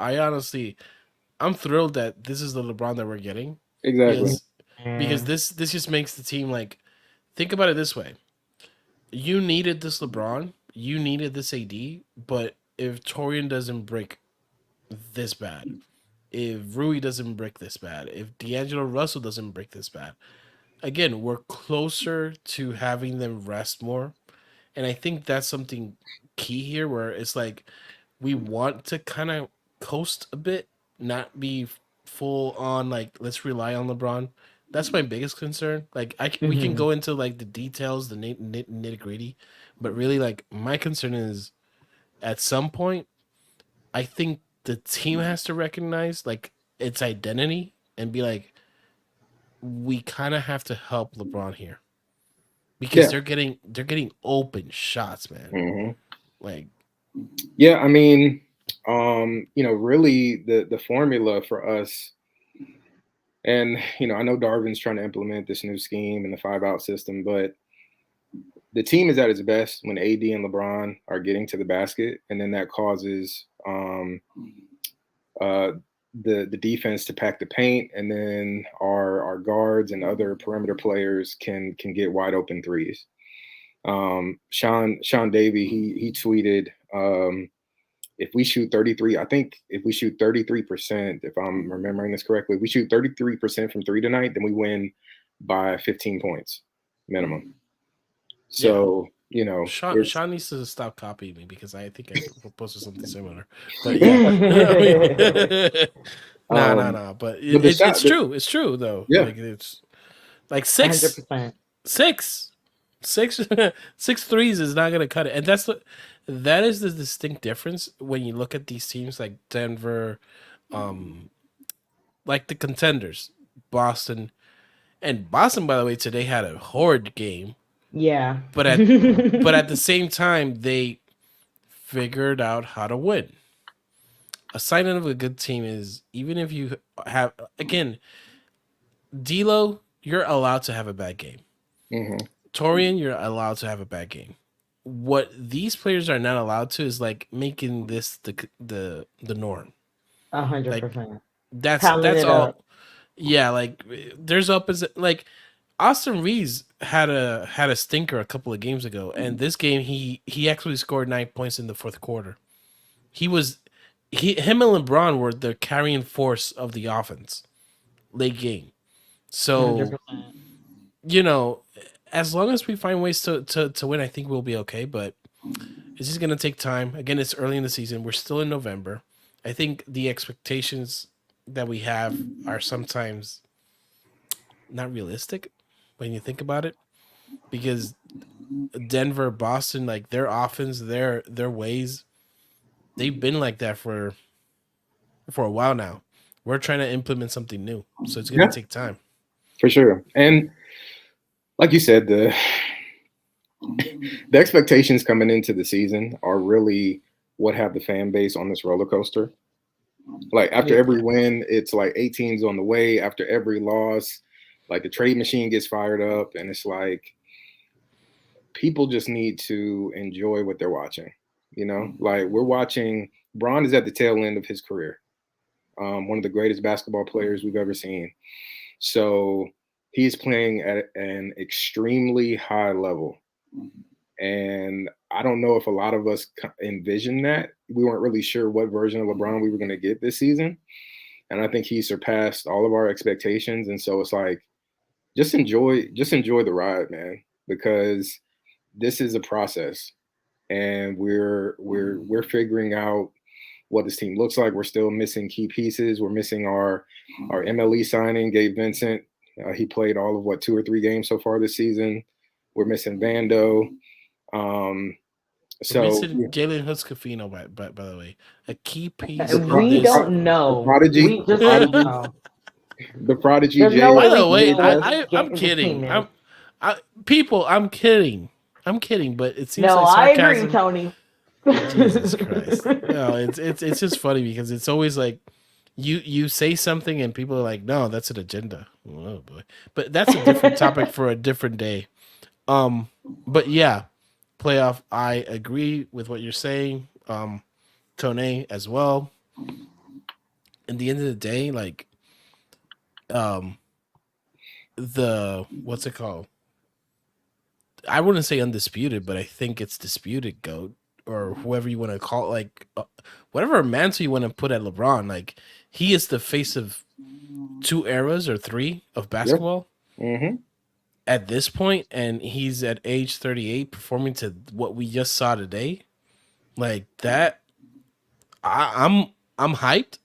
I'm thrilled that this is the LeBron that we're getting Exactly. because this just makes the team like think about it this way. You needed this LeBron, you needed this AD, but if Torian doesn't break this bad, if Rui doesn't break this bad, if D'Angelo Russell doesn't break this bad, again, we're closer to having them rest more. And I think that's something key here where it's like we want to kind of coast a bit, not be full on like let's rely on LeBron. That's my biggest concern. Like we can Mhm. go into like the details, the nitty gritty, but really like my concern is at some point I think the team has to recognize like its identity and be like we kind of have to help LeBron here because Yeah. they're getting open shots, man. Mm-hmm. Like Yeah, I mean, you know, really the formula for us, and you know, I know Darvin's trying to implement this new scheme and the 5-out system, but the team is at its best when AD and LeBron are getting to the basket, and then that causes uh, the defense to pack the paint, and then our guards and other perimeter players can get wide open threes. Sean Davey he tweeted. If we shoot 33, I think if we shoot 33%, if I'm remembering this correctly, if we shoot 33% from three tonight, then we win by 15 points minimum. yeah, So, you know, it's Sean needs to stop copying me because I think I posted something similar. But yeah, I mean, um nah. But but the it's shot true. It's true though. yeah, Like it's like 100%. six, six, 6 threes is not gonna cut it, and that is the distinct difference when you look at these teams like Denver, um, like the contenders, Boston, and Boston. By the way, today had a horrid game, Yeah. but at the same time figured out how to win. A sign of a good team is even if you have again, D'Lo, you're allowed to have a bad game. Mm-hmm. Torian, you're allowed to have a bad game. What these players are not allowed to is like making this the norm. Like 100%. Talent that's it up. all. Yeah, like there's opposite. Like Austin Reeves had a stinker a couple of games ago, and this game he actually scored 9 points in the fourth quarter. He was him and LeBron were the carrying force of the offense late game. So 100%. you know, as long as we find ways to win, I think we'll be okay. But it's just gonna take time. Again, it's early in the season. We're still in November. I think the expectations that we have are sometimes not realistic when you think about it, because Denver, Boston, like their offense, their ways, they've been like that for a while now. We're trying to implement something new, so it's gonna Yeah, take time. for sure. And like you said, the expectations coming into the season are really what have the fan base on this roller coaster. Like after Yeah. every win, it's like 18's on the way. After every loss, like the trade machine gets fired up, and it's like people just need to enjoy what they're watching. Like we're watching. Bron is at the tail end of his career. One of the greatest basketball players we've ever seen. So he's playing at an extremely high level. And I don't know if a lot of us envisioned that. We weren't really sure what version of LeBron we were going to get this season. And I think he surpassed all of our expectations. And so it's like, just enjoy the ride, man, because this is a process, and we're figuring out what this team looks like. We're still missing key pieces. We're missing our MLE signing, Gabe Vincent. He played all of 2 or 3 games so far this season. We're missing Vando. Um, We're so missing Jalen Hoods-Cofino, by the way, a key piece the, of We this. don't know. prodigy, We just don't prodigy, know. the prodigy There's no Jay. way By the we can way, know what I'm this kidding. team is. People, I'm kidding. I'm kidding, but it seems No, like I agree, sarcasm. Tony. Jesus Christ. No, it's just funny because it's always like you say something and people are like, no, that's an agenda. Oh boy. But that's a different topic for a different day. But yeah, playoff, I agree with what you're saying. Tone as well. In the end of the day, like um the what's it called? I wouldn't say undisputed, but I think it's disputed GOAT or whoever you want to call it, like whatever mantle you want to put at LeBron. Like he is the face of 2 eras or 3 of Yep. basketball Mm-hmm. at this point, and he's at age 38 performing to what we just saw today. Like that, I'm hyped.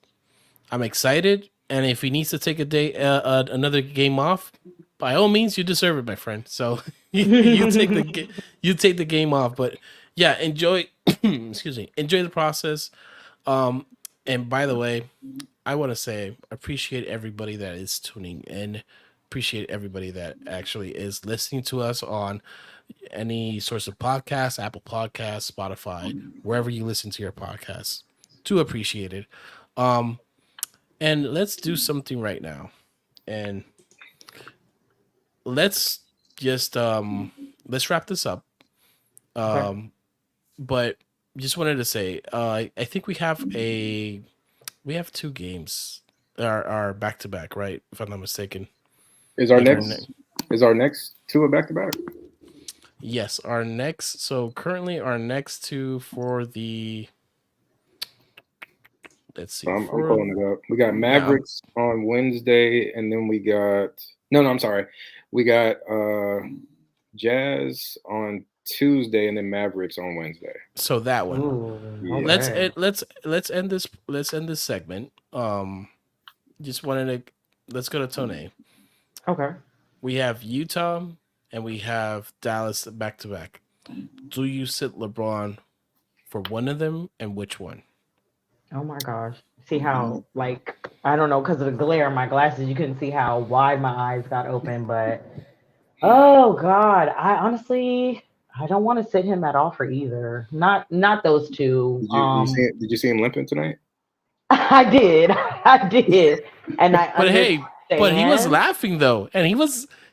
I'm excited, and if he needs to take a day, another game off, by all means, you deserve it, my friend. So you take the game off, but yeah, enjoy. Excuse me, enjoy the process. Um, and by the way, I want to say appreciate everybody that is tuning in. Appreciate everybody that actually is listening to us on any source of podcasts, Apple Podcasts, Spotify, wherever you listen to your podcasts. Do appreciate it. Um, and let's do something right now. And let's just let's wrap this up. Okay. But just wanted to say, I think we have 2 games. Are back to back, right? If I'm not mistaken. Is our Like our next is our next 2 a back to back? yes, our next. So currently, our next 2 for the. Let's see. I'm For pulling it up. We got yeah, Mavericks on Wednesday, and then we got no, I'm sorry. We got Jazz on Tuesday, and then Mavericks on Wednesday. so that one. Ooh, Yeah. okay. Let's end this. Let's end this segment. Just wanted to let's go to Tone. Okay. We have Utah and we have Dallas back to back. Do you sit LeBron for one of them, and which one? Oh my gosh. See how, like, I don't know, because of the glare in my glasses, you couldn't see how wide my eyes got open, but oh God, I honestly, I don't want to sit him at all for either. Not those two. Did you see him limping tonight? I did. I did. And I But hey, but he was understand. laughing though, and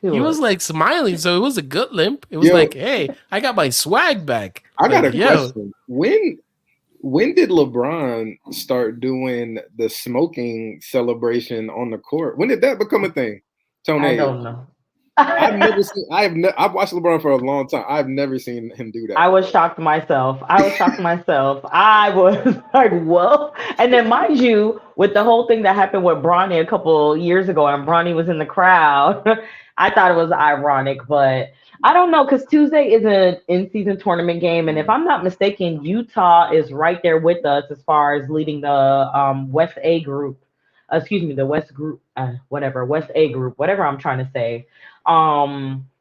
He he was was. like smiling, so it was a good limp. It was Yo, like, hey, I got my swag back. I got Like, a yo, question. When did LeBron start doing the smoking celebration on the court? When did that become a thing? I Tony, don't know. I've never seen. I've watched LeBron for a long time. I've never seen him do that. I was shocked myself. I was shocked myself. I was like, whoa. And then, mind you, with the whole thing that happened with Bronny a couple years ago, and Bronny was in the crowd, I thought it was ironic, but I don't know because Tuesday is an in season tournament game. And if I'm not mistaken, Utah is right there with us as far as leading the West A group. Excuse me, the West group, whatever, West A group, whatever I'm trying to say.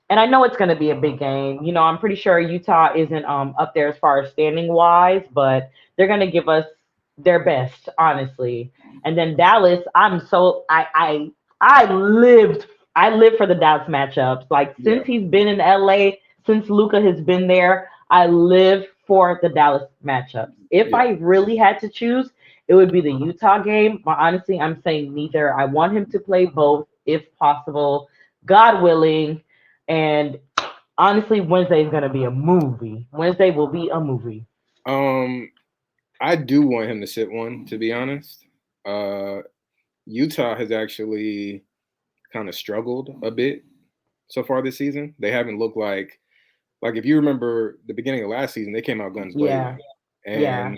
And I know it's going to be a big game. You know, I'm pretty sure Utah isn't up there as far as standing wise, but they're going to give us their best, honestly. And then Dallas, I lived for the Dallas matchups. Like Yeah, since he's been in LA, since Luca has been there, I live for the Dallas matchups. If yeah. I really had to choose, it would be the Utah game. But honestly, I'm saying neither. I want him to play both if possible, God willing. And honestly, Wednesday is gonna be a movie. Wednesday will be a movie. Um, I do want him to sit one. To be honest, uh, Utah has actually kind of struggled a bit so far this season. They haven't looked like if you remember the beginning of last season, they came out guns Yeah, blazing, yeah,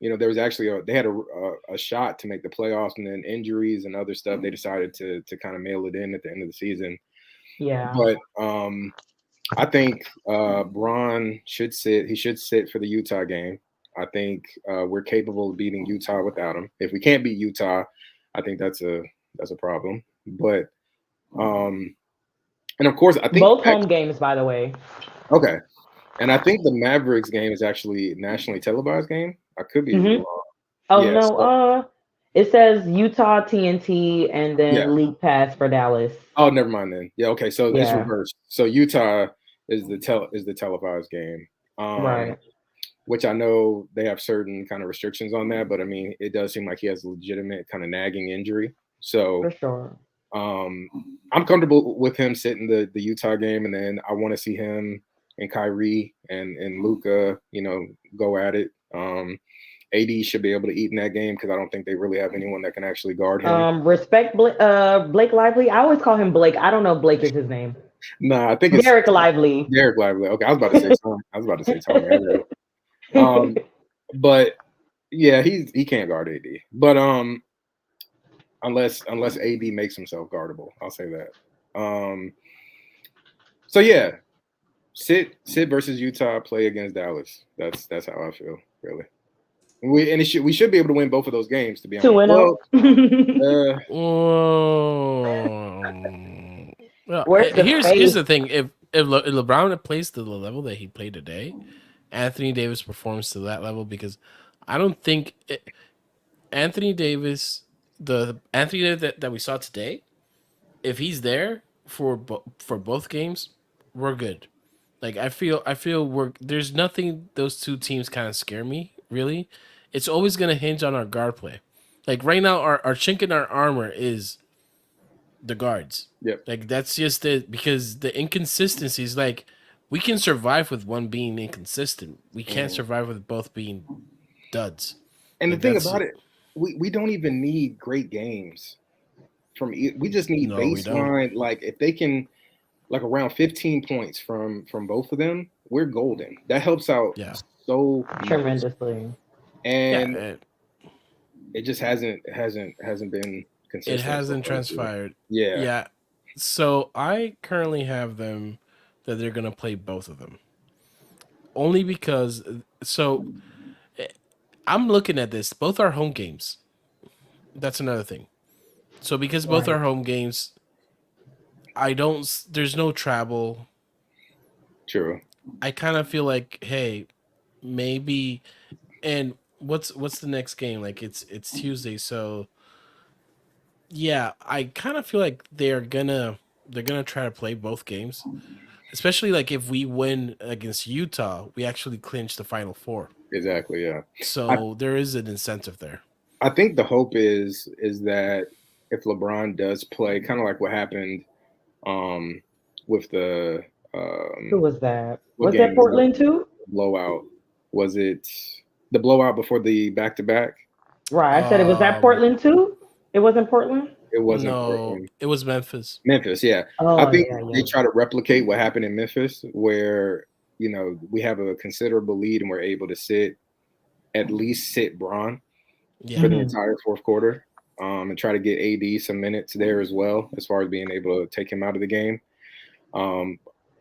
and there was actually they had a shot to make the playoffs, and then injuries and other stuff. They decided to kind of mail it in at the end of the season. yeah. But I think Braun should sit. He should sit for the Utah game. I think we're capable of beating Utah without him. If we can't beat Utah, I think that's a problem. But and of course, I think Both home games, by the way. okay. And I think the Mavericks game is actually nationally televised game. I could be Hmm. wrong. Oh Yeah. no, So it says Utah TNT and yeah. then League Pass for Dallas. Oh, never mind then. Yeah. Okay. So it's Yeah, reversed. So Utah is the televised game. Um, right, which I know they have certain kind of restrictions on that, but I mean, it does seem like he has a legitimate kind of nagging injury. So for sure. um, I'm comfortable with him sitting the Utah game, and then I want to see him and Kyrie and Luca, go at it. AD should be able to eat in that game because I don't think they really have anyone that can actually guard him. Respect Blake Lively. I always call him Blake. I don't know if Blake is his name. Nah, I think it's Derek Lively. Derek Lively. Okay, I was about to say Tony. I was about to say Tony. But yeah, he can't guard AD. But unless AD makes himself guardable, I'll say that. So yeah, sit versus Utah, play against Dallas. That's how I feel, really. We should be able to win both of those games, to be honest. 2-0. Well, Where's the here's faith? the thing: if LeBron plays to the level that he played today, Anthony Davis performs to that level because I don't think Anthony Davis, the Anthony Davis that we saw today, if he's there for both games, we're good. Like I feel there's nothing those two teams kind of scare me really. It's always gonna hinge on our guard play. Like right now, our chink in our armor is the guards. Yep. Like that's just it because the inconsistencies. Like we can survive with one being inconsistent. We can't survive with both being duds. And the Like thing that's about it, we don't even need great games we just need no, we don't. baseline. Like if they can around 15 points from both of them, we're golden. That helps out Yeah, so much. Tremendously. And yeah. it just hasn't been It consistent so hasn't far this year. transpired. Yeah. Yeah. So I currently have them that they're gonna play both of them. Only because I'm looking at this. Both are home games. That's another thing. So because both Right. are home games, I don't. There's no travel. True. I kind of feel like, hey, maybe. And what's the next game? Like it's Tuesday, so yeah, I kind of feel like they're gonna try to play both games. especially like if we win against Utah, we actually clinch the Final Four. Exactly. Yeah. I, So there is an incentive there. I think the hope is that if LeBron does play, kind of like what happened um, with the Who was that? what Was game that was it? Portland too? Blowout. Was it the blowout before the back to back? Right. I said it was that Um, Portland too. It wasn't Portland. It wasn't no, Portland. it was Memphis. Memphis, yeah. I Oh think yeah, they yeah. try to replicate what happened in Memphis, where we have a considerable lead and we're able to at least sit Braun Yeah. for the Mhm. entire fourth quarter, and try to get AD some minutes there as well, as far as being able to take him out of the game.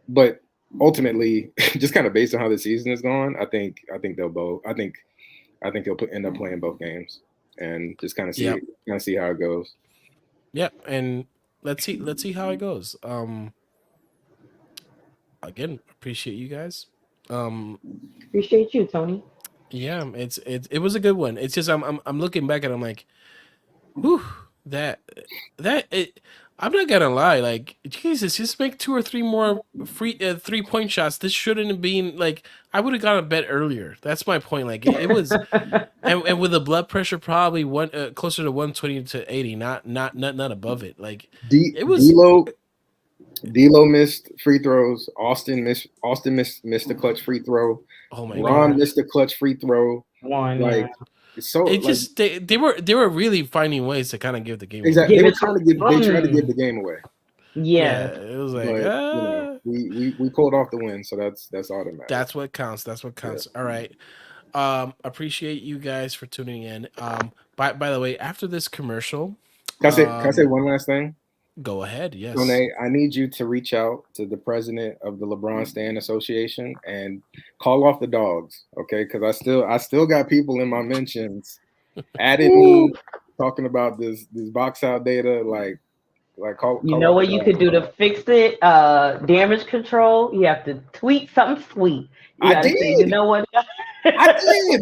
But ultimately, just kind of based on how the season is going, I think they'll both. I think he'll end up playing both games and just Yep. kind of see how it goes. Yep. And let's see how it goes. Again, appreciate you guys. Um, Appreciate you, Tony. yeah, it was a good one. It's just I'm looking back and I'm like, whew, that that it. I'm not gonna lie, like Jesus, just make 2 or 3 more free 3-point shots. This shouldn't have been like I would have gone to bed earlier. That's my point. Like it was, and with the blood pressure probably closer to 120 to 80, not above it. Like it was. D'Lo missed free throws. Austin missed a clutch free throw. Oh my Ron god. One, missed a clutch free throw. one, yeah. Like it's so It like just they were really finding ways to kind of give the game away. exactly Give they were it trying to to give the game away. Yeah, Yes. it was like But we pulled off the win, so that's all that matters. that's what counts. That's what Yeah. counts. All right. Appreciate you guys for tuning in. By the way, after this commercial, Can I say one last thing? go ahead. Yes. Tone, I need you to reach out to the president of the LeBron Stan Association and call off the dogs, okay? Because I still got people in my mentions added Ooh. me talking about this box out data. Like You call know off what the you dogs. could do to fix it? Damage control. You have to tweet something sweet. You I got to say, you did. know what? I did.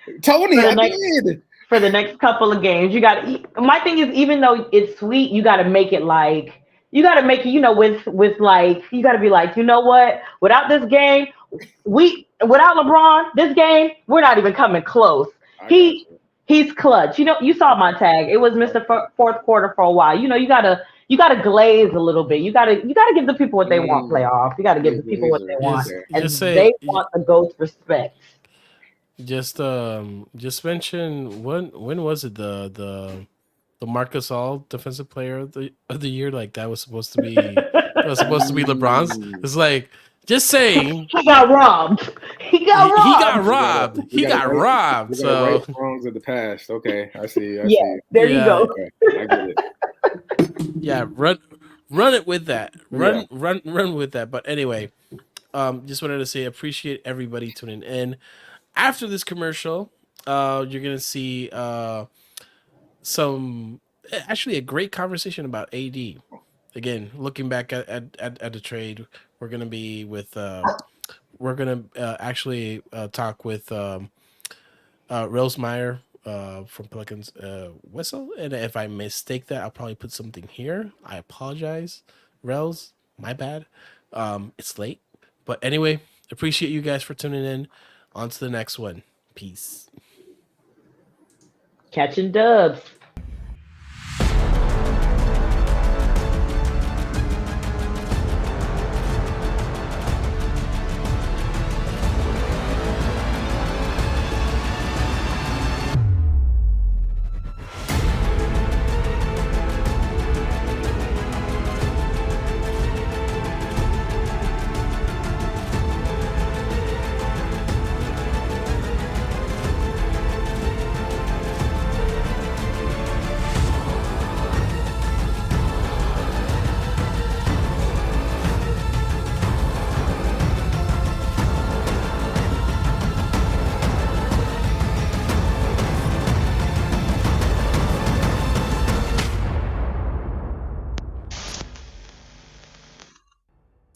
for Tony, the I next did. for the next couple of games, you got to. My thing is, even though it's sweet, you got to make it like you got to make it. With like you got to be like, you know what? Without this game, without LeBron, this game, we're not even coming close. I got He you. he's clutch. You saw my Okay. tag. It was Mr. Fourth Quarter for a while. You gotta glaze a little bit. You gotta give the people what they want. Playoff. You gotta give Little the people what they glazer. want, Okay. Just and say they want the GOAT's respect. just mention when was it the Marcus All defensive player of the year, like that was supposed to be LeBron's. Ooh. It's like just saying He got robbed. He got he got robbed. robbed. We He gotta got right robbed. we gotta right So wrongs of the past. Okay, I see. I Yeah, see. there you yeah, go. Okay, I get it. yeah, run it with that. Yeah. Run with that. But anyway, just wanted to say appreciate everybody tuning in. After this commercial, you're gonna see some actually a great conversation about AD. Again, looking back at the trade, we're gonna be with we're gonna actually talk with Rels Meyer from Pelicans Whistle, and if I mistake that, I'll probably put something here. I apologize, Rels. My bad. It's late, but anyway, appreciate you guys for tuning in. On to the next one. Peace. Catching dubs.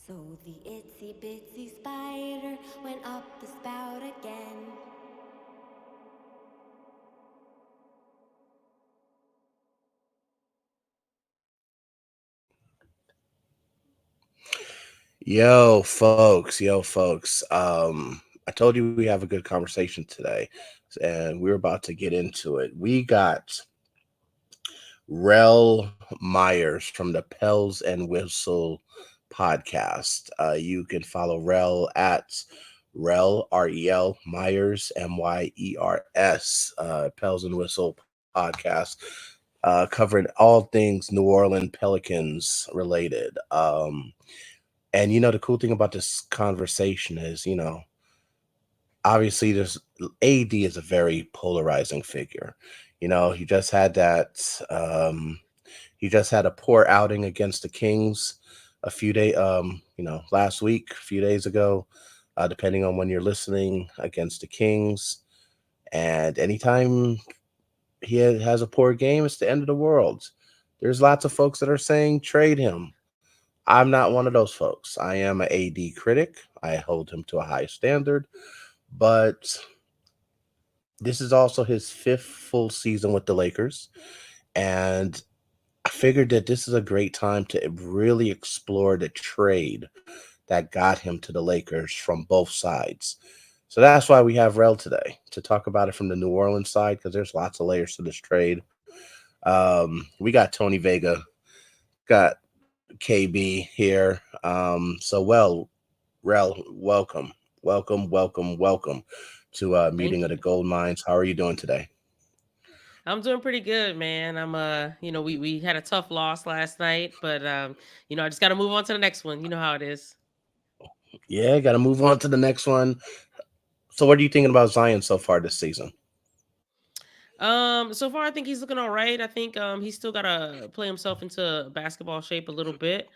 So the itsy bitsy spider went up the spout again. Yo, folks. I told you we have a good conversation today, and we're about to get into it. We got Rel Myers from the Pels and Whistle podcast. You can follow Rel at Rel Myers Myers, Pels and Whistle podcast, covering all things New Orleans Pelicans related. And the cool thing about this conversation is, obviously there's AD is a very polarizing figure. He just had he just had a poor outing against the Kings a few days last week, a few days ago, depending on when you're listening, against the Kings. And anytime has a poor game, it's the end of the world. There's lots of folks that are saying trade him. I'm not one of those folks. I am an AD critic. I hold him to a high standard, but this is also his fifth full season with the Lakers. And I figured that this is a great time to really explore the trade that got him to the Lakers from both sides. So that's why we have Rel today to talk about it from the New Orleans side, because there's lots of layers to this trade. We got Tony Vega, got KB here. Rel, welcome to Thank meeting of the you. gold mines. How are you doing today? I'm doing pretty good, man. We had a tough loss last night, but I just got to move on to the next one. You know how it is. Yeah, got to move on to the next one. So, what are you thinking about Zion so far this season? So far I think he's looking all right. I think he's still got to play himself into basketball shape a little bit.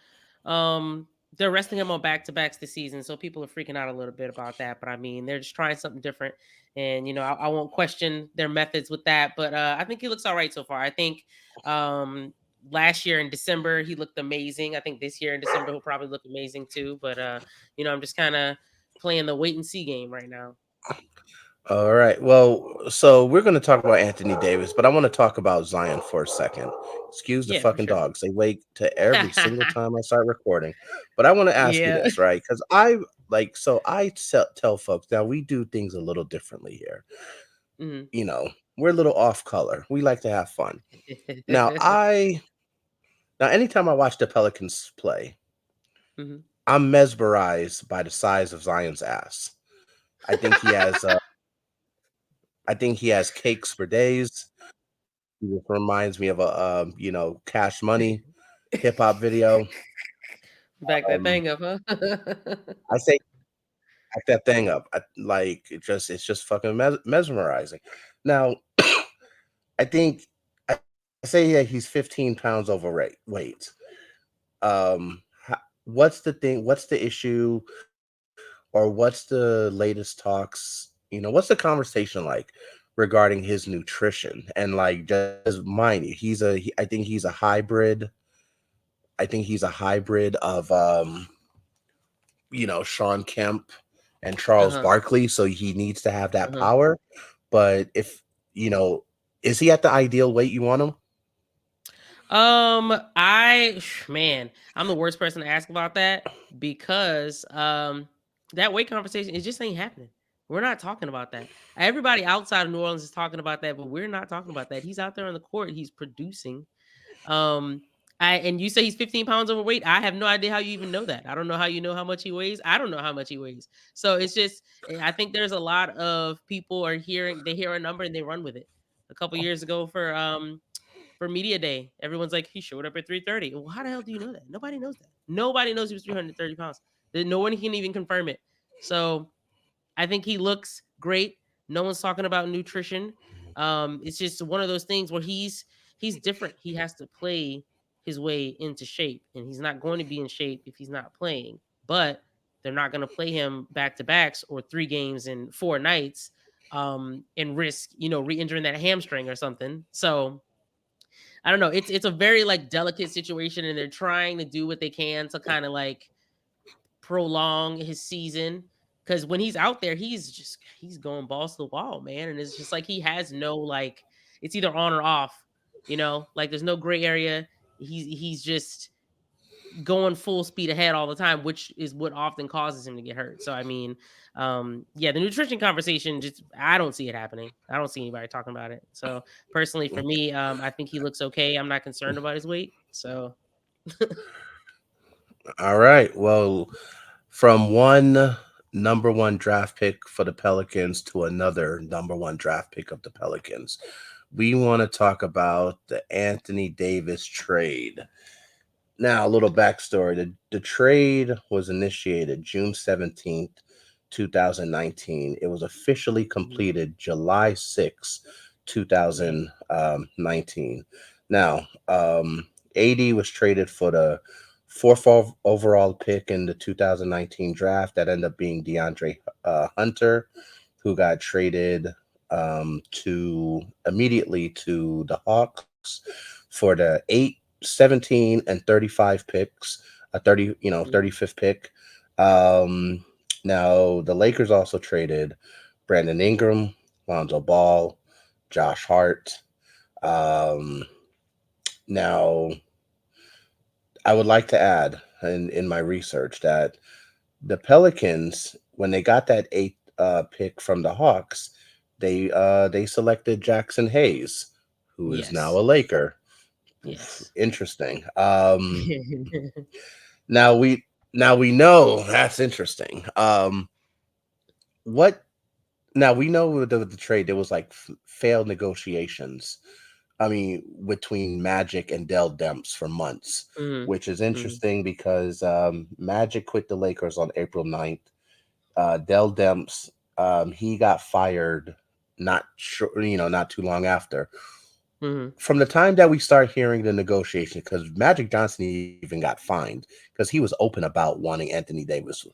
Um they're resting him on back-to-backs this season, so people are freaking out a little bit about that, but I mean, they're just trying something different, and I won't question their methods with that, but I think he looks all right so far. I think um last year in December he looked amazing. I think this year in December he'll probably look amazing too, but I'm just kind of playing the wait and see game right now. All right. Well, so we're going to talk about Anthony Davis, but I want to talk about Zion for a second. Excuse the Yeah, for fucking sure. dogs. They wait to every single time I start recording. But I want to ask you Yeah. this, right? Because I tell folks now we do things a little differently here. Mhm. You know, we're a little off color. We like to have fun. Now, I now anytime I watch the Pelicans play, Mhm. I'm mesmerized by the size of Zion's ass. I think he has I think he has cakes for days. He just reminds me of a Cash Money hip hop video. Back that Um, thing up, huh? I say back that thing up. It's just fucking mesmerizing. Now, I think I say yeah he's 15 pounds overweight. What's the thing? What's the issue? Or what's the latest talks? What's the conversation like regarding his nutrition? And like, just mind you, I think he's a hybrid. I think he's a hybrid of Sean Kemp and Charles Uh-huh. Barkley, so he needs to have that Uh-huh. power. But if you know, is he at the ideal weight you want him? I man, I'm the worst person to ask about that because that weight conversation, it just ain't happening. We're not talking about that. Everybody outside of New Orleans is talking about that, but we're not talking about that. He's out there on the court, he's producing. Um, and you say he's 15 pounds overweight. I have no idea how you even know that. I don't know how you know how much he weighs. I don't know how much he weighs. So it's just, I think there's a lot of people are hearing, they hear a number and they run with it. A couple years ago for media day, everyone's like, he showed up at 330. Well, how the hell do you know that? Nobody knows that. Nobody knows he was 330 pounds. No one can even confirm it. So I think he looks great. No one's talking about nutrition. It's just one of those things where he's different. He has to play his way into shape, and he's not going to be in shape if he's not playing. But they're not going to play him back to backs or 3 games in 4 nights, and risk re-injuring that hamstring or something. So I don't know. It's a very like delicate situation, and they're trying to do what they can to kind of like prolong his season, because when he's out there, he's going balls to the wall, man, and it's just like he has no like it's either on or off, like there's no gray area. He's just going full speed ahead all the time, which is what often causes him to get hurt. So I mean, yeah, the nutrition conversation, just I don't see it happening. I don't see anybody talking about it. So personally, for me, I think he looks okay. I'm not concerned about his weight. So All right. Well, from one number one draft pick for the Pelicans to another number one draft pick of the Pelicans, we want to talk about the Anthony Davis trade. Now, a little backstory. The trade was initiated June 17th, 2019. It was officially completed July 6th, 2019. Now, AD was traded for the fourth overall pick in the 2019 draft. That ended up being DeAndre Hunter, who got traded to immediately to the Hawks for the 8, 17, and 35 picks, a 35th pick. Now the Lakers also traded Brandon Ingram, Lonzo Ball, Josh Hart. Um, Now I would like to add in my research that the Pelicans, when they got that 8th pick from the Hawks, they selected Jackson Hayes, who is now yes, a Laker. yes. Interesting. Now we know that's interesting. What now we know with the trade there was like failed negotiations. I mean, between Magic and Dell Demps for months, Mhm, which is mhm, interesting because Magic quit the Lakers on April 9th. Dell Demps, he got fired not too long after. mhm. From the time that we start hearing the negotiation, because Magic Johnson even got fined because he was open about wanting Anthony Davis.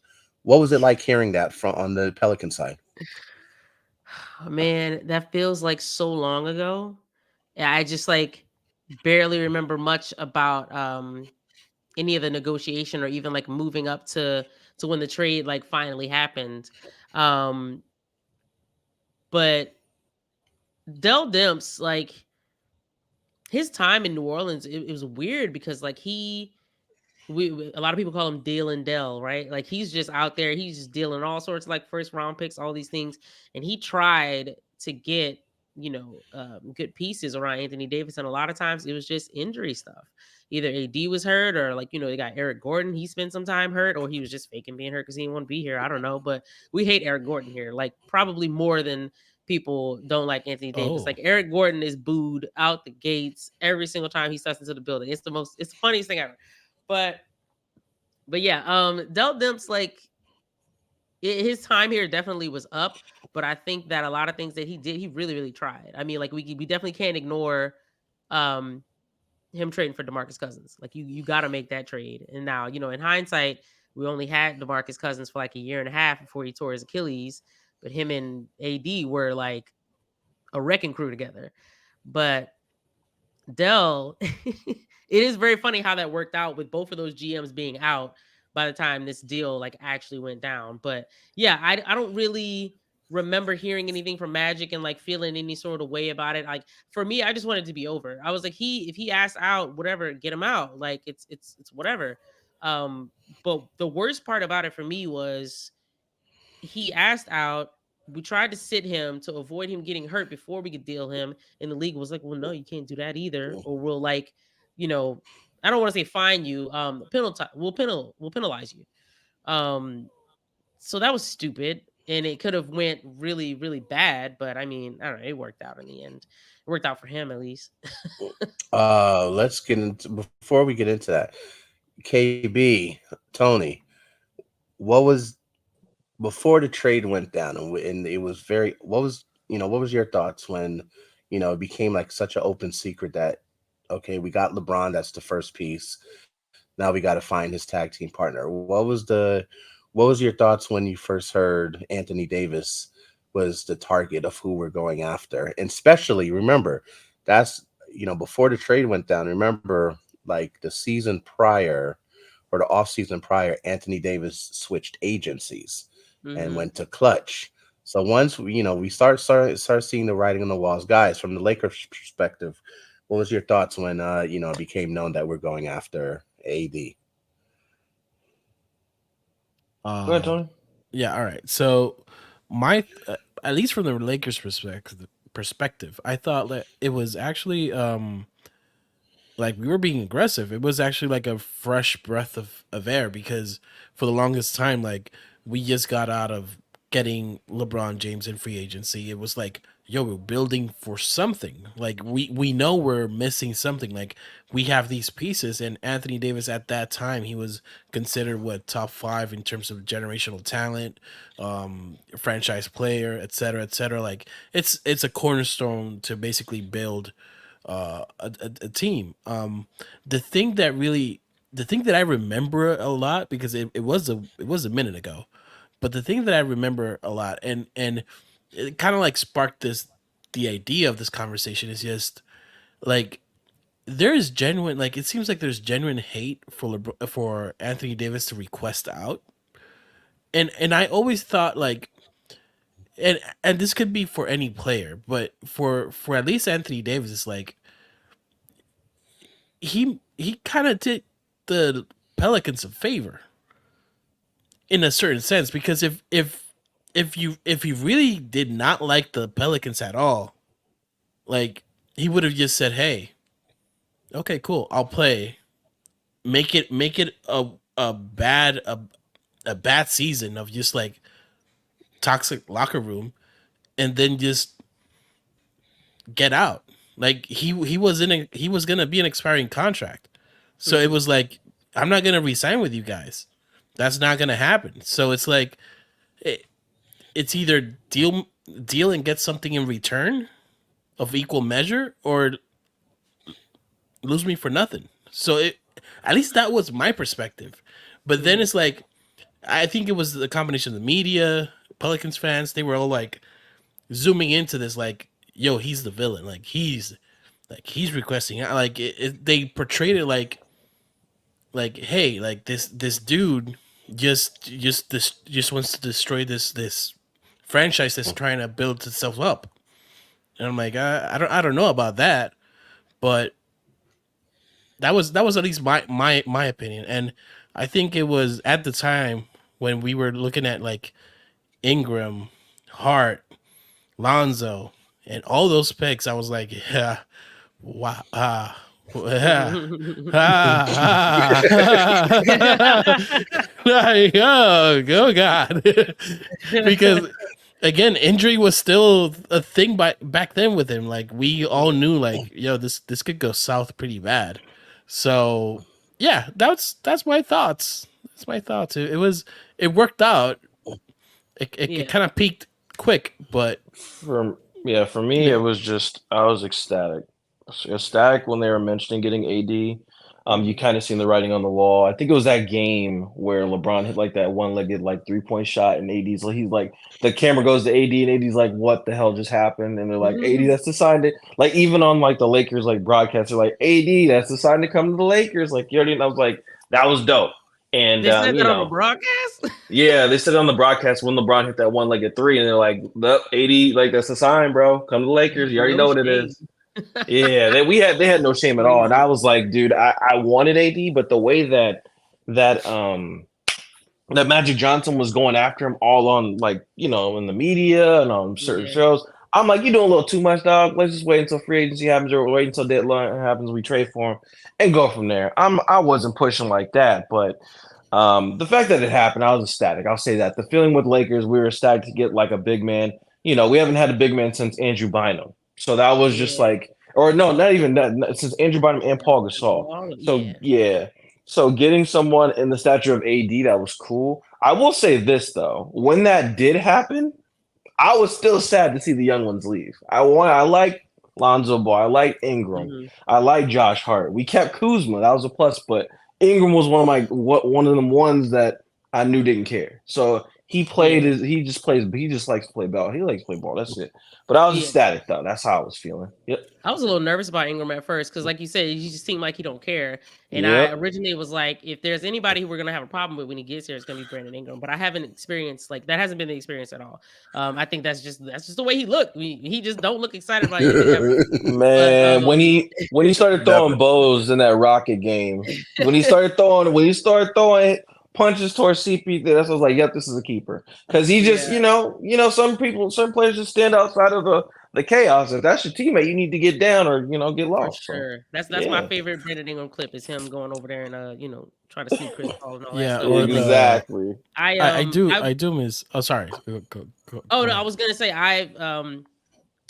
What was it like hearing that from on the Pelican side? Man, that feels like so long ago. Yeah, I just like barely remember much about any of the negotiation or even like moving up to when the trade like finally happened. Um but Dell Demps, like his time in New Orleans, it was weird because like a lot of people call him Dealing Dell, right? Like he's just out there, he's just dealing all sorts of like first round picks, all these things, and he tried to get good pieces around Anthony Davis, and a lot of times it was just injury stuff. Either AD was hurt, or like they got Eric Gordon. He spent some time hurt, or he was just faking being hurt because he didn't want to be here. I don't know, but we hate Eric Gordon here, like probably more than people don't like Anthony Davis. Oh, Like Eric Gordon is booed out the gates every single time he steps into the building. It's the funniest thing ever. But yeah, Dell Demps like his time here definitely was up, but I think that a lot of things that he did, he really really tried. I mean, like we definitely can't ignore um him trading for DeMarcus Cousins. Like you got to make that trade. And now, in hindsight, we only had DeMarcus Cousins for like a year and a half before he tore his Achilles, but him and AD were like a wrecking crew together. But Dell, it is very funny how that worked out with both of those GMs being out by the time this deal like actually went down. But yeah, I don't really remember hearing anything from Magic and like feeling any sort of way about it. Like for me, I just wanted to be over. I was like, if he asked out, whatever, get him out. Like it's whatever. Um, but the worst part about it for me was he asked out. We tried to sit him to avoid him getting hurt before we could deal him. And the league was like, well, no, you can't do that either. Or we'll like, you know, I don't want to say fine you. We'll penalize you. Um, so that was stupid. And it could have went really, really bad. But I mean, I don't know, it worked out in the end. It worked out for him at least. Let's get into before we get into that. KB, Tony, what was before the trade went down and it was very what was your thoughts when it became like such an open secret that okay, we got LeBron, that's the first piece. Now we got to find his tag team partner. What was your thoughts when you first heard Anthony Davis was the target of who we're going after? And especially remember, that's before the trade went down, remember like the season prior or the off season prior, Anthony Davis switched agencies and Hmm. went to Clutch. So once we start seeing the writing on the walls, guys. From the Lakers' perspective, what was your thoughts when it became known that we're going after AD? Go ahead, Tony. Yeah, all right. So my at least from the Lakers perspective, I thought that it was actually like we were being aggressive. It was actually like a fresh breath of air because for the longest time, like we just got out of getting LeBron James in free agency. It was like, yo, we're building for something. Like we know we're missing something. Like we have these pieces, and Anthony Davis at that time he was considered what top 5 in terms of generational talent, franchise player, et cetera, et cetera. Like it's a cornerstone to basically build a team. The thing that really, the thing that I remember a lot because it was a minute ago, but the thing that I remember a lot and it kind of like sparked the idea of this conversation is just like there is genuine like it seems like there's genuine hate for Anthony Davis to request out, and I always thought like and this could be for any player, but for at least Anthony Davis, it's like he kind of did the Pelicans a favor in a certain sense because if you really did not like the Pelicans at all, like he would have just said, "Hey, okay, cool, I'll play." Make it a bad season of just like toxic locker room, and then just get out. Like he was gonna be an expiring contract, so it was like I'm not gonna resign with you guys. That's not gonna happen. So it's like it's either deal and get something in return of equal measure, or lose me for nothing. So at least that was my perspective. But then it's like I think it was the combination of the media, Pelicans fans. They were all like zooming into this, like, yo, he's the villain. Like he's requesting. Like they portrayed it like hey, like this dude just wants to destroy this franchise that's trying to build itself up. And I'm like, I don't know about that, but that was at least my opinion. And I think it was at the time when we were looking at like Ingram, Hart, Lonzo, and all those picks. I was like, yeah, wow, like, oh God, because again, injury was still a thing back then with him. Like we all knew, like, yo, this could go south pretty bad. So yeah, that's my thoughts. That's my thoughts. It worked out. It kind of peaked quick, but For me, it was just I was ecstatic. Ecstatic when they were mentioning getting AD. You kind of seen the writing on the wall. I think it was that game where LeBron hit like that one-legged like 3-point shot, and AD's like he's like the camera goes to AD, and AD's like, "What the hell just happened?" And they're like, "AD, that's the sign to like." Even on like the Lakers like broadcast, they're like, "AD, that's the sign to come to the Lakers." Like you already, I was like, that was dope. And they said that on the broadcast. yeah, they said it on the broadcast when LeBron hit that one-legged three, and they're like, "Look, AD, like that's a sign, bro. Come to the Lakers. You already know what it is." Yeah, they had no shame at all, and I was like, dude, I wanted AD, but the way that Magic Johnson was going after him all on like in the media and on certain shows, I'm like, you're doing a little too much, dog. Let's just wait until free agency happens or wait until deadline happens, we trade for him and go from there. I wasn't pushing like that, but the fact that it happened, I was ecstatic. I'll say that. The feeling with Lakers, we were ecstatic to get like a big man. We haven't had a big man since Andrew Bynum. So that was just like, or no, not even that, since Andrew Bynum and Paul Gasol. So yeah. So getting someone in the stature of AD, that was cool. I will say this though, when that did happen, I was still sad to see the young ones leave. I like Lonzo Ball, I like Ingram, I like Josh Hart. We kept Kuzma, that was a plus, but Ingram was one of them ones that I knew didn't care. So he played he just likes to play ball. He likes to play ball. That's it. But I was ecstatic though. That's how I was feeling. Yep. I was a little nervous about Ingram at first because, like you said, he just seemed like he don't care. And I originally was like, if there's anybody who we're gonna have a problem with when he gets here, it's gonna be Brandon Ingram. But I haven't experienced like that. Hasn't been the experience at all. I think that's just the way he looked. He just don't look excited about it. Man, but, when he started throwing bows in that Rocket game, when he started throwing punches towards CP3. That's what I was like, yep, this is a keeper. Because he just, some players just stand outside of the chaos. If that's your teammate, you need to get down or get For lost. sure. So, That's my favorite Brandon Ingram clip is him going over there and trying to sneak Chris Paul and all that Yeah, stuff. or exactly. I do miss. Oh, sorry. Go Oh no, ahead. I was gonna say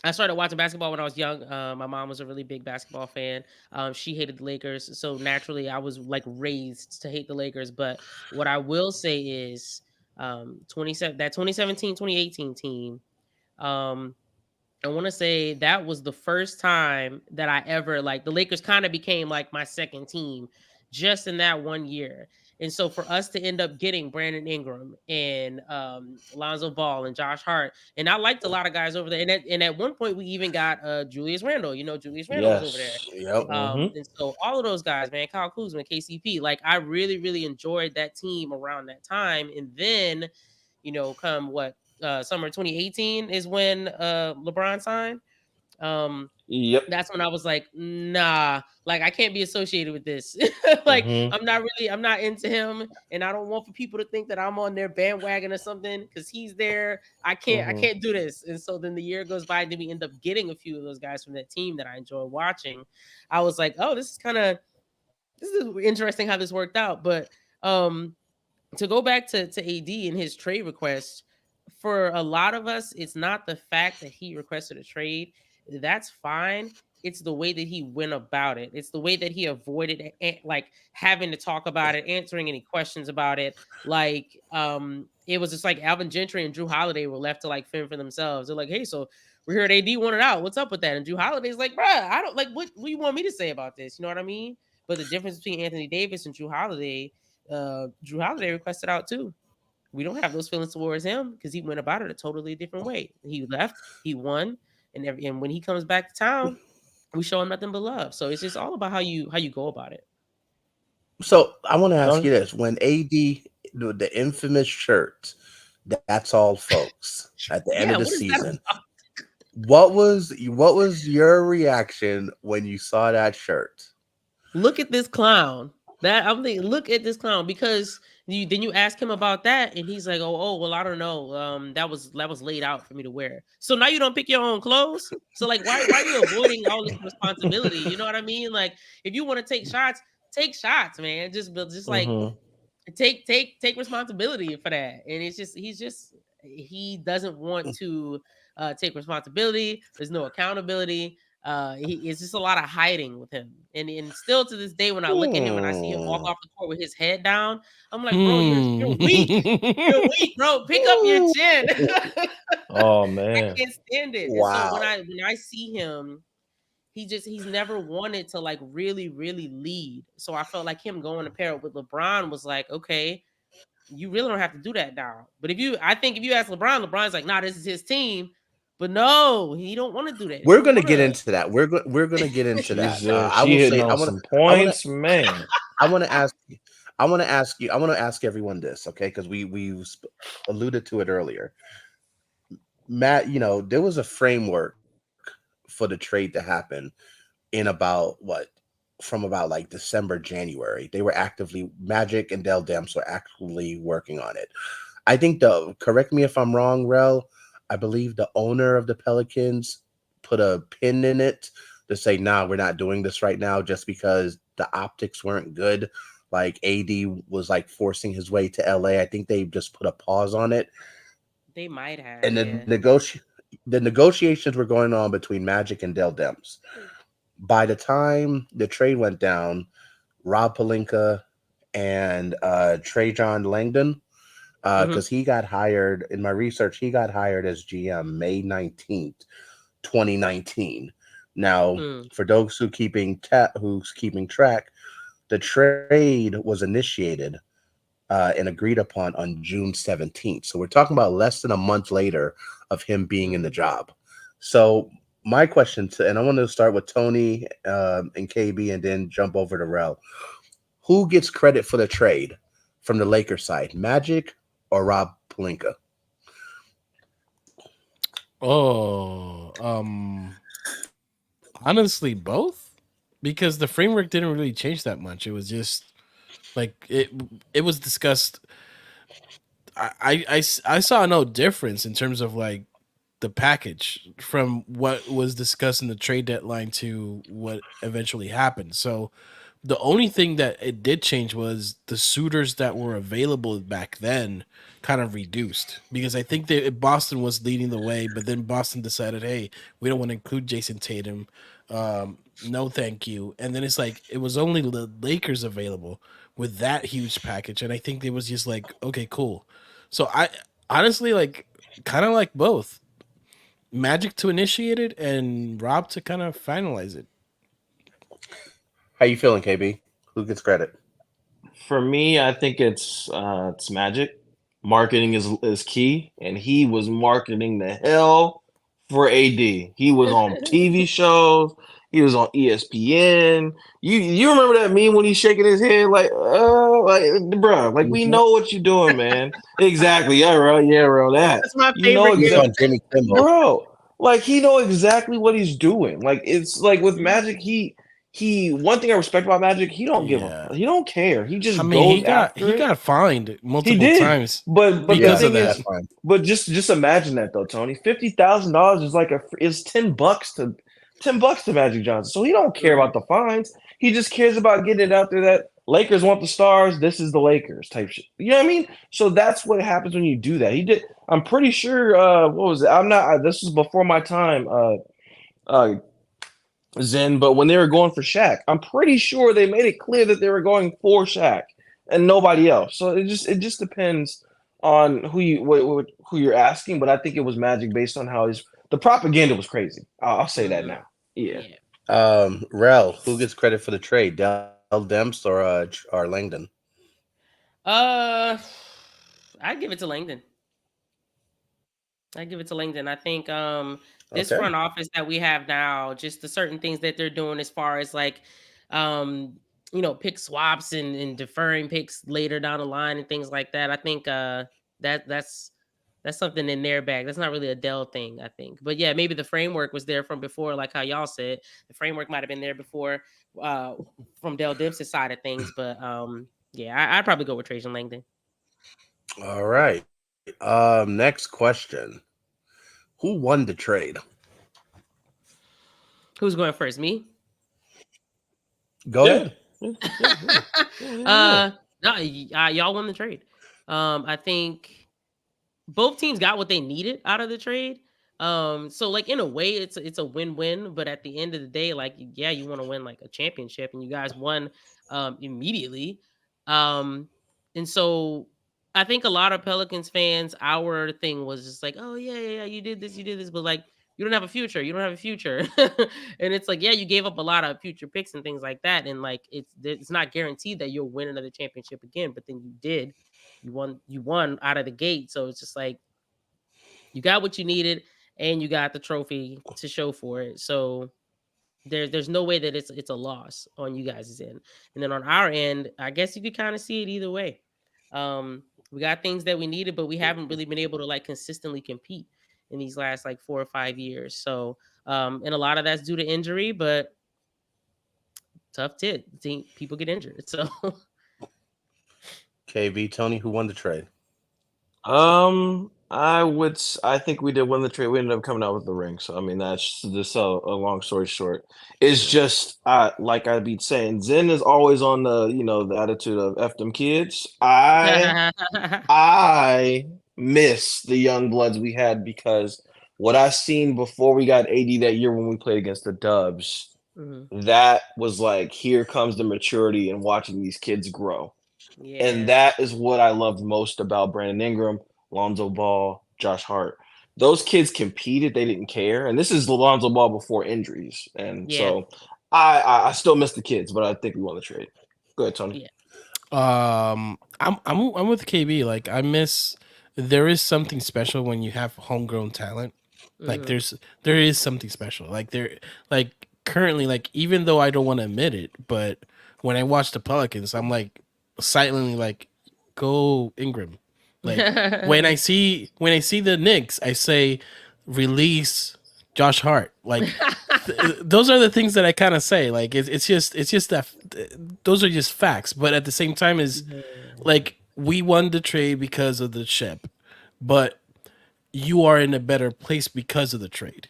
I started watching basketball when I was young. My mom was a really big basketball fan. She hated the Lakers, so naturally I was like raised to hate the Lakers. But what I will say is, 2017, 2018 team. Um, I want to say that was the first time that I ever like the Lakers kind of became like my second team just in that 1 year. And so for us to end up getting Brandon Ingram and Lonzo Ball and Josh Hart, and I liked a lot of guys over there. And at one point we even got Julius Randle. Julius Randle was over there. Yes. Yep. And so all of those guys, man, Kyle Kuzma, KCP, like I really, really enjoyed that team around that time. And then, come what summer 2018 is when LeBron signed. Yep. That's when I was like, nah, like I can't be associated with this. Like I'm not into him, and I don't want for people to think that I'm on their bandwagon or something because he's there. I can't do this. And so then the year goes by, and then we end up getting a few of those guys from that team that I enjoy watching. I was like, oh, this is interesting how this worked out. But to go back to AD and his trade request, for a lot of us, it's not the fact that he requested a trade. That's fine. It's the way that he went about it. It's the way that he avoided like having to talk about it, answering any questions about it. Like, it was just like Alvin Gentry and Drew Holiday were left to like fend for themselves. They're like, hey, so we heard AD wanted out. What's up with that? And Drew Holiday's like, bruh, I don't like what do you want me to say about this? You know what I mean? But the difference between Anthony Davis and Drew Holiday requested out too. We don't have those feelings towards him because he went about it a totally different way. He left, he won, and when he comes back to town, we show him nothing but love. So it's just all about how you go about it. So I want to ask you this: when AD the infamous shirt, that's all, folks. At the end of the season, what was your reaction when you saw that shirt? Look at this clown. That I'm thinking, look at this clown, because you ask him about that, and he's like, oh, well, I don't know. That was laid out for me to wear. So now you don't pick your own clothes. So like, why are you avoiding all this responsibility? You know what I mean? Like, if you want to take shots, man. Just like take responsibility for that. And he doesn't want to take responsibility. There's no accountability. It's just a lot of hiding with him, and still to this day, when I look at him and I see him walk off the court with his head down, I'm like, bro, you're weak. You're weak, bro. Pick up your chin. Oh man, I can't stand it. Wow. And so when I see him, he's never wanted to like really, really lead. So I felt like him going to pair up with LeBron was like, okay, you really don't have to do that now. But I think if you ask LeBron, LeBron's like, nah, this is his team. But no, he don't want to do that. We're going to get into that. We're going to get into that. I will say, I want some points, man. I want to ask you. I want to ask everyone this, okay? Because we alluded to it earlier. Matt, there was a framework for the trade to happen in from about like December, January. They were Magic and Dell Demps were actively working on it. I think correct me if I'm wrong, Rel, I believe the owner of the Pelicans put a pin in it to say, nah, we're not doing this right now just because the optics weren't good. Like AD was like forcing his way to LA. I think they just put a pause on it. They might have. And the negotiations were going on between Magic and Dell Demps. By the time the trade went down, Rob Pelinka and Trajan Langdon, because he got hired, in my research, he got hired as GM May 19th, 2019. Now, for those who's keeping track, the trade was initiated and agreed upon on June 17th. So we're talking about less than a month later of him being in the job. So my question and I want to start with Tony and KB and then jump over to Rel. Who gets credit for the trade from the Lakers side, Magic or Rob Pelinka? Honestly, both, because the framework didn't really change that much. It was just Like it was discussed. I saw no difference in terms of like the package from what was discussed in the trade deadline to what eventually happened. So the only thing that it did change was the suitors that were available back then kind of reduced because I think that Boston was leading the way, but then Boston decided, hey, we don't want to include Jason Tatum. No, thank you. And then it's like it was only the Lakers available with that huge package, and I think it was just like, okay, cool. So I honestly like kind of like both Magic to initiate it and Rob to kind of finalize it. How you feeling, KB? Who gets credit? For me, I think it's Magic. Marketing is key, and he was marketing the hell for AD. He was on TV shows. He was on ESPN. You remember that meme when he's shaking his head like bro, like we know what you're doing, man. Exactly, yeah, bro, that. That's my You know favorite. He's Game. on exactly, Jimmy Kimmel. bro. Like he know exactly what he's doing. Like it's like with Magic, he one thing I respect about Magic, he don't give Yeah. a he don't care. He just I mean, goes he got after he it. got fined He multiple did, times but the because Yeah, of thing that. that's is, fine. but just imagine that though, Tony. $50,000 is like is $10 to Magic Johnson. So he don't care about the fines. He just cares about getting it out there that Lakers want the stars. This is the Lakers type shit. You know what I mean? So that's what happens when you do that. He did. I'm pretty sure. What was it? I'm not. This was before my time. Uh, Zen, but when they were going for Shaq, I'm pretty sure they made it clear that they were going for Shaq and nobody else. So it just depends on who you're asking, but I think it was Magic based on how the propaganda was crazy. I'll say that now. Yeah. Rel, who gets credit for the trade? Dell Demps or Langdon? I'd give it to Langdon. I think this Okay. front office that we have now, just the certain things that they're doing as far as like pick swaps and deferring picks later down the line and things like that. I think that's something in their bag. That's not really a Dell thing, I think. But yeah, maybe the framework was there from before, like how y'all said. The framework might have been there before from Dell Dempsey's side of things. But yeah, I'd probably go with Trajan Langdon. All right. Next question. Who won the trade? Who's going first? Me? Go ahead. No, y'all won the trade. I think both teams got what they needed out of the trade. So like in a way, it's a win-win. But at the end of the day, like yeah, you want to win like a championship, and you guys won immediately. And so I think a lot of Pelicans fans, our thing was just like, oh yeah, you did this, but like you don't have a future. You don't have a future. And it's like, yeah, you gave up a lot of future picks and things like that. And like it's not guaranteed that you'll win another championship again, but then you did. You won out of the gate. So it's just like you got what you needed and you got the trophy to show for it. So there's no way that it's a loss on you guys' end. And then on our end, I guess you could kind of see it either way. We got things that we needed, but we haven't really been able to like consistently compete in these last like 4 or 5 years. So and a lot of that's due to injury, but tough tit. People get injured. So KB, Tony, who won the trade? I think we did win the trade. We ended up coming out with the ring. So I mean, that's just a long story short. It's just like I'd be saying, Zen is always on the attitude of F them kids. I miss the young bloods we had because what I seen before we got AD that year when we played against the Dubs, that was like, here comes the maturity and watching these kids grow. Yeah. And that is what I loved most about Brandon Ingram, Lonzo Ball, Josh Hart. Those kids competed; they didn't care. And this is Lonzo Ball before injuries, and so I still miss the kids, but I think we won the trade. Go ahead, Tony. I'm with KB. Like there is something special when you have homegrown talent. Like there is something special. Like currently, like even though I don't want to admit it, but when I watch the Pelicans, I'm like silently like, go Ingram. Like when I see the Knicks, I say release Josh Hart. Like those are the things that I kind of say. Like it's just that those are just facts. But at the same time, is like we won the trade because of the ship, but you are in a better place because of the trade.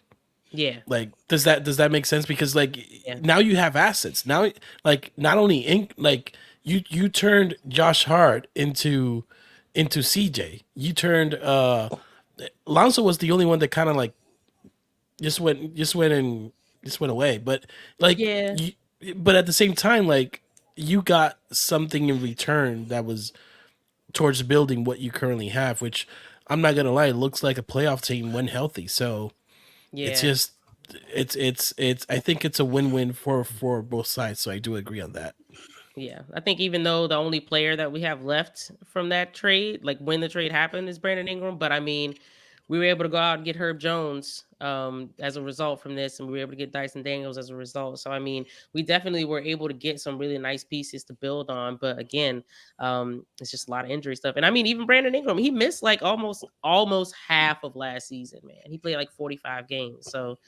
Yeah, Like does that make sense? Because like yeah, now you have assets. Now like not only like you turned Josh Hart into CJ. You turned Lonzo was the only one that kind of like just went away. But like yeah. but at the same time, like you got something in return that was towards building what you currently have, which I'm not gonna lie, it looks like a playoff team when healthy. So it's Yeah. just it's I think it's a win-win for both sides. So I do agree on that. Yeah, I think even though the only player that we have left from that trade, like when the trade happened, is Brandon Ingram, but I mean, we were able to go out and get Herb Jones as a result from this, and we were able to get Dyson Daniels as a result. So I mean, we definitely were able to get some really nice pieces to build on. But again, it's just a lot of injury stuff. And I mean, even Brandon Ingram, he missed like almost half of last season. Man, he played like 45 games. So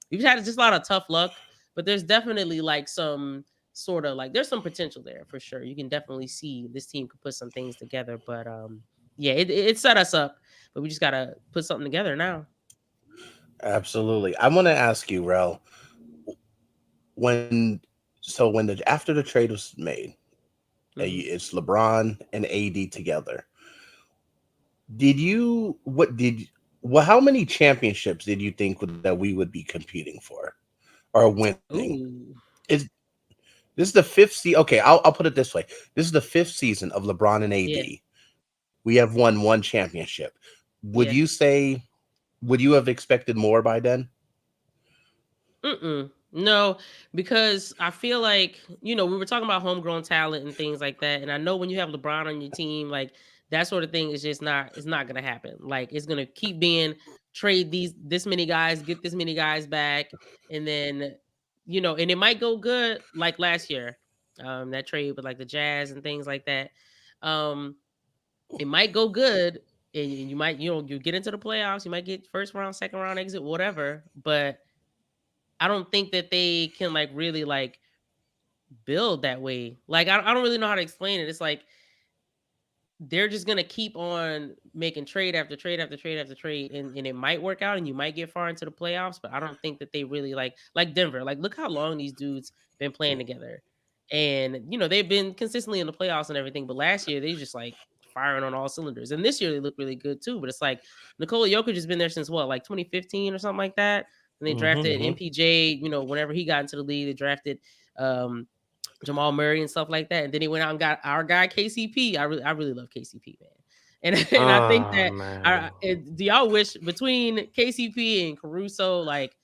we've had just a lot of tough luck. But there's definitely like some sort of like there's some potential there for sure. You can definitely see this team could put some things together, but yeah, it set us up, but we just gotta put something together now. Absolutely. I want to ask you, Rel, when when the after the trade was made, Mhm. it's LeBron and AD together. Did you what did well how many championships did you think that we would be competing for or winning? Ooh, Is this is the fifth season? Okay, I'll put it this way. This is the fifth season of LeBron and yeah, AD. We have won one championship. Would yeah. you say would you have expected more by then? No, because I feel like, we were talking about homegrown talent and things like that. And I know when you have LeBron on your team, like that sort of thing is just it's not gonna happen. Like it's gonna keep being trade this many guys, get this many guys back, and then and it might go good like last year. That trade with like the Jazz and things like that. Um, it might go good and you might, you get into the playoffs, you might get first round, second round exit, whatever, but I don't think that they can like really like build that way. Like I don't really know how to explain it. It's like they're just gonna keep on making trade after trade after trade after trade, and it might work out, and you might get far into the playoffs. But I don't think that they really like Denver. Like look how long these dudes been playing together, and they've been consistently in the playoffs and everything. But last year they just like firing on all cylinders, and this year they look really good too. But it's like Nikola Jokic has been there since what, like 2015 or something like that. And they drafted Mm-hmm. MPJ. Whenever he got into the league, they drafted um Jamal Murray and stuff like that. And then he went out and got our guy KCP. I really love KCP, man. And and I think Oh that man. do y'all wish between KCP and Caruso, like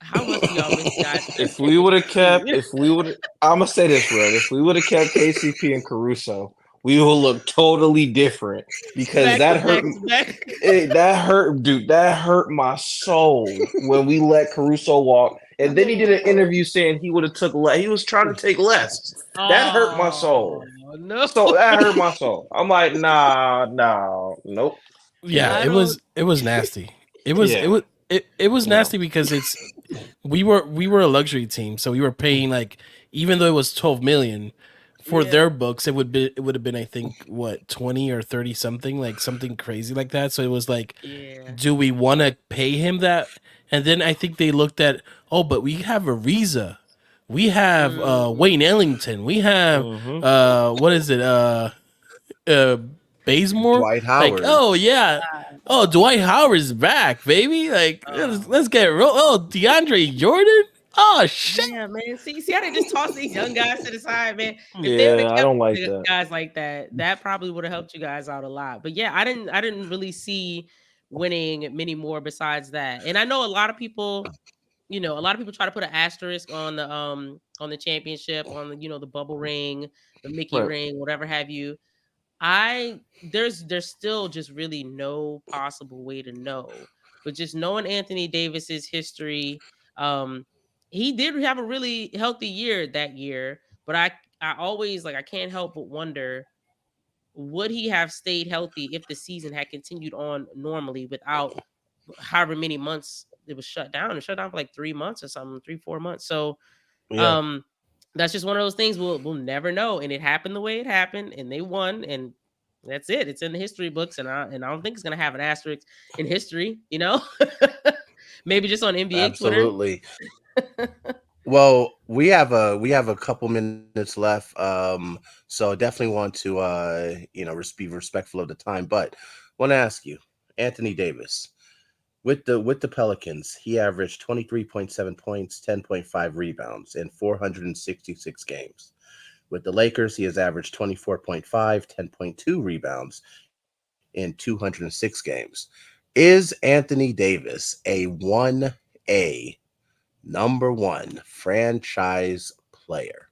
how much do y'all wish you guys had If we kept would have kept, KCP? if we would, I'm gonna say this, Red. If we would have kept KCP and Caruso, we will look totally different because back to that back hurt. to back. That hurt, dude. That hurt my soul when we let Caruso walk. And then he did an interview saying he would have took less. He was trying to take less. That hurt my Oh soul. no. So that hurt my soul. I'm like, nah, nope, Yeah, I nope. don't it was nasty. Yeah, It was no. nasty because we were a luxury team, so we were paying like even though it was 12 million for yeah. their books, it would have been I think what 20 or 30 something, like something crazy like that. So it was like, Yeah. do we want to pay him that? And then I think they looked at, oh, but we have Ariza, we have Mm, Wayne Ellington, we have Mm-hmm. what is it uh Bazemore. Dwight Like, Howard. oh yeah, oh Dwight Howard's back, baby. Like let's get real. Oh, DeAndre Jordan. Oh shit. yeah, man. See how they just toss these young guys to the side, man. If they would have Yeah, I kept don't like the that. guys like that, that probably would have helped you guys out a lot. But yeah, I didn't really see winning many more besides that. And I know a lot of people, a lot of people try to put an asterisk on the championship, on the bubble ring, the Mickey Right. ring, whatever have you. There's still just really no possible way to know. But just knowing Anthony Davis's history, um, he did have a really healthy year that year. But I always like I can't help but wonder, would he have stayed healthy if the season had continued on normally without however many months it was shut down. It shut down for like 3 months or something, 3-4 months. So Yeah, that's just one of those things we'll never know. And it happened the way it happened, and they won, and that's it. It's in the history books, and I don't think it's gonna have an asterisk in history. Maybe just on NBA Twitter. absolutely. Well, we have a couple minutes left, so definitely want to be respectful of the time. But want to ask you, Anthony Davis, with the Pelicans, he averaged 23.7 points, 10.5 rebounds in 466 games. With the Lakers, he has averaged 24.5, 10.2 rebounds in 206 games. Is Anthony Davis a 1A number one franchise player?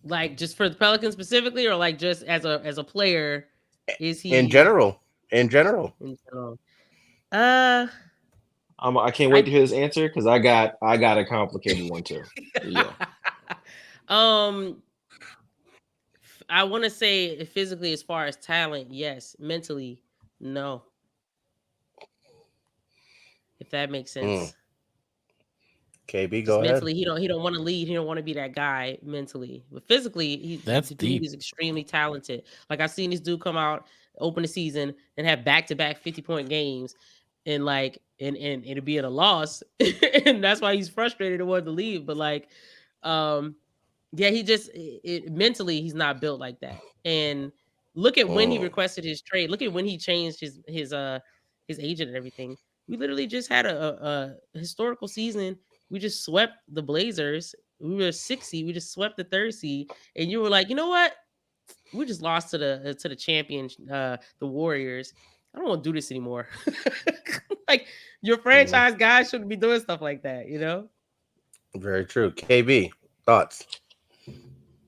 Like just for the Pelicans specifically, or like just as a player, is In he general, in general. in general? Uh, I can't wait to hear this answer because I got a complicated one too. Yeah. um, I want to say physically, as far as talent, yes. Mentally, no. If that makes sense. KB, Just go ahead. mentally, he don't want to lead. He don't want to be that guy mentally. But physically, That's the dude deep. is extremely talented. Like I've seen this dude come out, open the season, and have back-to-back 50-point games, and it'll be at a loss, and that's why he's frustrated and wanted to leave. But like, yeah, he just mentally he's not built like that. And look at when he requested his trade. Look at when he changed his agent and everything. We literally just had a historical season. We just swept the Blazers. We were 60. We just swept the third seed, and you were like, you know what? We just lost to the champion, the Warriors. I don't want to do this anymore. Like your franchise guys shouldn't be doing stuff like that, you know? Very true. KB, thoughts?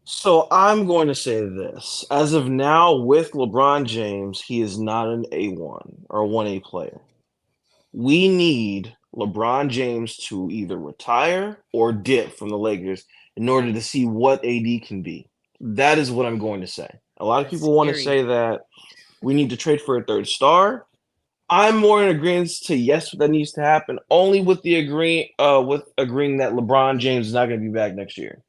So I'm going to say this. As of now, with LeBron James, he is not an A1 or a 1A player. We need LeBron James to either retire or dip from the Lakers in order to see what AD can be. That is what I'm going to say. A lot of That's people want to scary. say that we need to trade for a third star. I'm more in agreement to yes, that needs to happen. Only with the agreeing that LeBron James is not going to be back next year.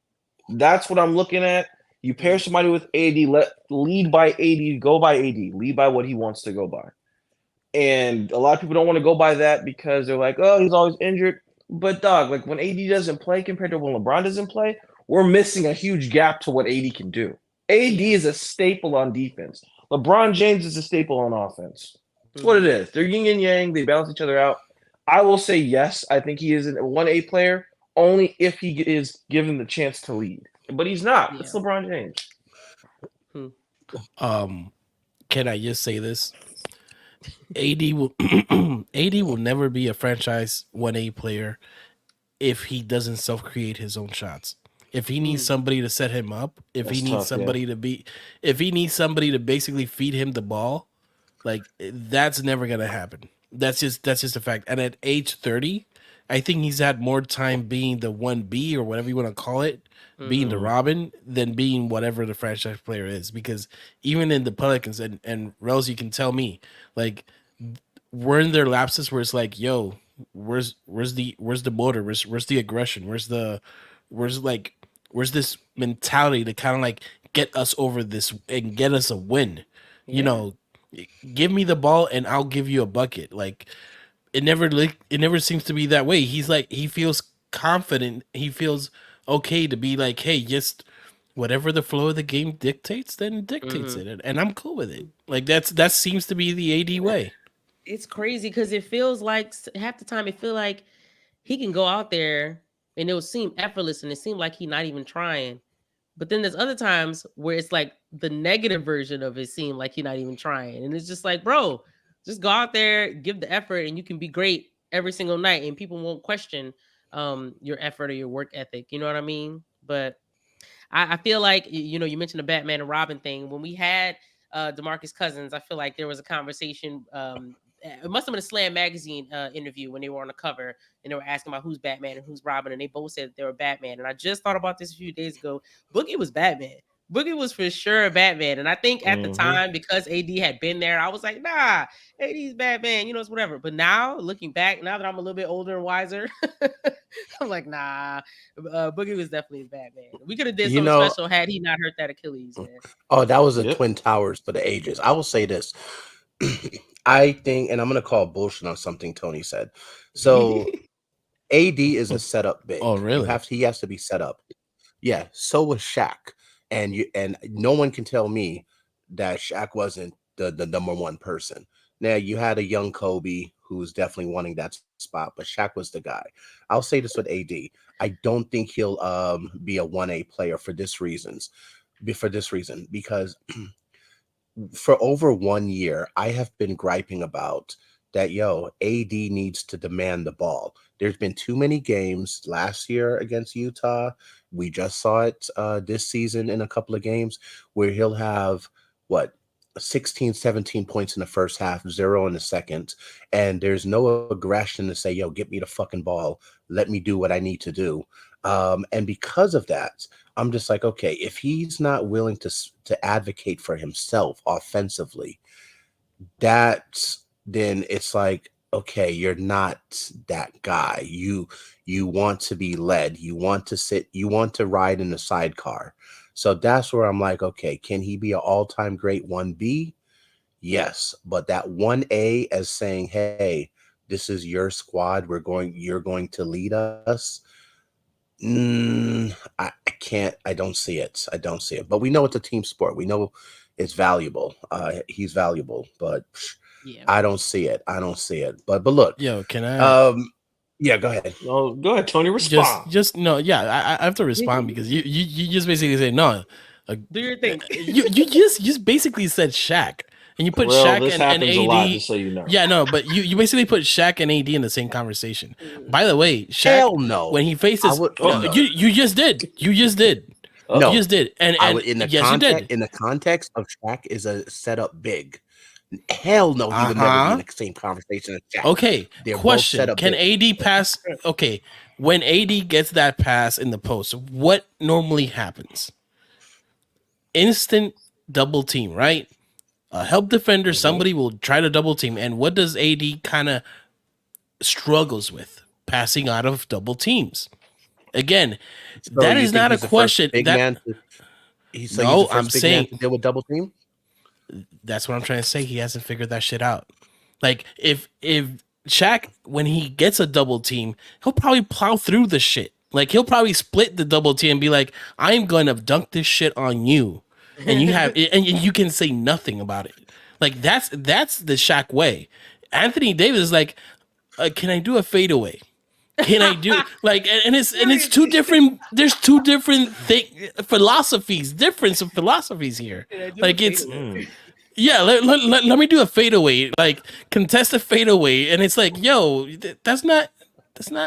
That's what I'm looking at. You pair somebody with AD, lead by AD, go by AD, lead by what he wants to go by. And a lot of people don't want to go by that because they're like, oh, he's always injured. But dog, like when AD doesn't play compared to when LeBron doesn't play, we're missing a huge gap to what AD can do. AD is a staple on defense. LeBron James is a staple on offense. That's what it is. They're yin and yang. They balance each other out. I will say yes. I think he is a 1A player only if he is given the chance to lead. But he's not. Yeah. It's LeBron James. Can I just say this? AD will AD will never be a franchise 1A player if he doesn't self-create his own shots. If he needs somebody to set him up, if That's he needs tough, somebody if he needs somebody to basically feed him the ball, like that's never gonna happen. That's just a fact. And at age 30, I think he's had more time being the 1B or whatever you want to call it, being the Robin, than being whatever the franchise player is. Because even in the Pelicans, and Rose, you can tell me, like, we're in their lapses where it's like, yo, where's the motor? Where's the aggression? Where's this mentality to kind of like get us over this and get us a win? You know, give me the ball and I'll give you a bucket. Like it never seems to be that way. He's like, he feels confident. He feels okay to be like, hey, just whatever the flow of the game dictates, then it dictates it, and I'm cool with it. Like that seems to be the AD way. It's crazy because it feels like half the time it feel like he can go out there and it will seem effortless and it seemed like he's not even trying. But then there's other times where it's like the negative version of it seem like he's not even trying. And it's just like, bro, just go out there, give the effort, and you can be great every single night and people won't question your effort or your work ethic. You know what I mean? But I feel like, you know, you mentioned the Batman and Robin thing. When we had DeMarcus Cousins, I feel like there was a conversation. It must have been a Slam magazine interview when they were on the cover and they were asking about who's Batman and who's Robin, and they both said that they were Batman. And I just thought about this a few days ago. Boogie was Batman. Boogie was for sure Batman. And I think at the Mhm. time, because AD had been there, I was like, nah, AD's Batman, it's whatever. But now, looking back, now that I'm a little bit older and wiser, I'm like, nah, Boogie was definitely Batman. We could have did You something know, special had he not hurt that Achilles, man. oh, that was a Yep. Twin Towers for the ages. I will say this. I think, and I'm going to call bullshit on something Tony said. So AD is a setup big. Oh, really? He has to be set up. Yeah, so was Shaq. And no one can tell me that Shaq wasn't the number one person. Now you had a young Kobe who was definitely wanting that spot, but Shaq was the guy. I'll say this with AD. I don't think he'll be a 1A player for this reason, because for over 1 year, I have been griping about that. AD needs to demand the ball. There's been too many games last year against Utah. We just saw it this season in a couple of games where he'll have 16, 17 points in the first half, 0 in the second. And there's no aggression to say, get me the fucking ball. Let me do what I need to do. And because of that, I'm just like, okay, if he's not willing to advocate for himself offensively, then it's like, okay, you're not that guy. You want to be led. You want to sit. You want to ride in the sidecar. So that's where I'm like, okay, can he be an all-time great 1B? Yes, but that 1A as saying, hey, this is your squad. You're going to lead us. I can't. I don't see it. But we know it's a team sport. We know it's valuable. He's valuable, but Yeah. I don't see it. But look, Can I? Yeah, go ahead. No, go ahead, Tony. Respond. Just no. Yeah, I have to respond because you just basically say no. Do your thing. You just basically said Shaq, and you put Well, Shaq this and happens AD. a lot, just so you know. Yeah, no, but you basically put Shaq and AD in the same conversation. By the way, Shaq, Hell no. when he faces, no. you just did. You just did. No. You just did. And yes, you did. In the context of Shaq is a setup big. Hell no, he would never be in the same conversation as Shaq. Okay, They're question: both can big. AD pass? Okay, when AD gets that pass in the post, what normally happens? Instant double team, right? A help defender, somebody will try to double team, and what does AD kind of struggles with? Passing out of double teams. Again, So that is not a question. I'm saying to deal with double team. That's what I'm trying to say. He hasn't figured that shit out. Like if Shaq, when he gets a double team, he'll probably plow through the shit. Like he'll probably split the double team and be like, "I'm going to dunk this shit on you," and you can say nothing about it. Like that's the Shaq way. Anthony Davis is like, "Can I do a fadeaway? Can I do like?" And it's two different. There's two different philosophies. Difference of philosophies here. Like it's. Yeah, let me do a fadeaway, like contest a fadeaway, and it's like, yo, that's not.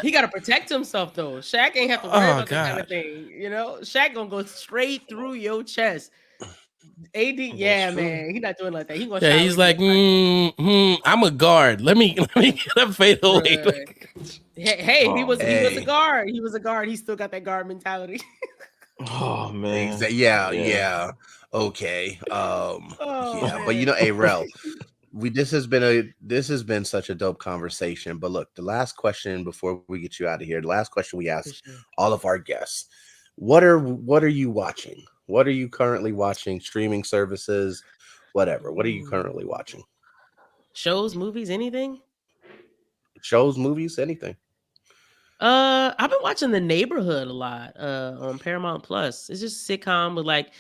He got to protect himself though. Shaq ain't have to worry about that kind of thing. Shaq gonna go straight through your chest. AD, yeah, man, he not doing like that. He gonna. Yeah, he's like, I'm a guard. Let me get a fadeaway. Like, hey, he was a guard. He was a guard. He still got that guard mentality. Oh man, yeah. Okay. Yeah, but Rel, this has been such a dope conversation. But look, the last question before we get you out of here, the last question we asked all of our guests: what are you watching? What are you currently watching? Streaming services, whatever. What are you currently watching? Shows, movies, anything? Shows, movies, anything. I've been watching The Neighborhood a lot on Paramount Plus. It's just a sitcom with like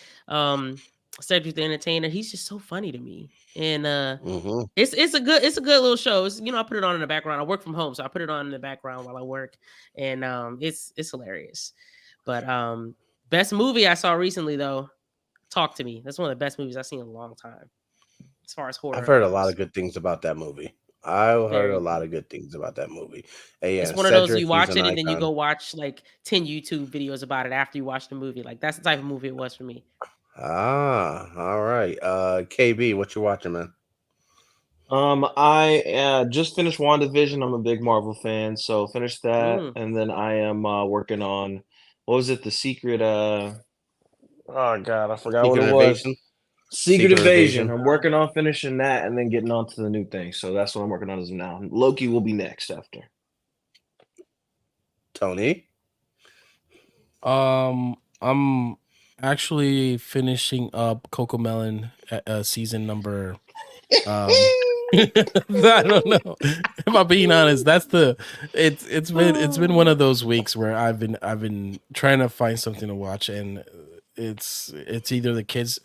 Cedric the Entertainer. He's just so funny to me, and it's a good little show. It's, I put it on in the background. I work from home, so I put it on in the background while I work, and it's hilarious. But best movie I saw recently though, Talk to Me. That's one of the best movies I've seen in a long time. As far as horror, I've heard a lot of good things about that movie. I've heard a lot of good things about that movie. Yeah, it's one of those you watch it and then you go watch like 10 YouTube videos about it after you watch the movie. Like that's the type of movie it was for me. All right. KB, what you watching, man? I just finished WandaVision. I'm a big Marvel fan, so finished that, and then I am working on what was it? The Secret. Oh God, I forgot Secret what it was. Invasion. Secret Secret Invasion. Invasion. I'm working on finishing that and then getting on to the new thing. So that's what I'm working on as of now. Loki will be next after. Tony. I'm actually finishing up Coco Melon season number. I don't know. If I'm being honest, it's been one of those weeks where I've been trying to find something to watch, and it's either the kids,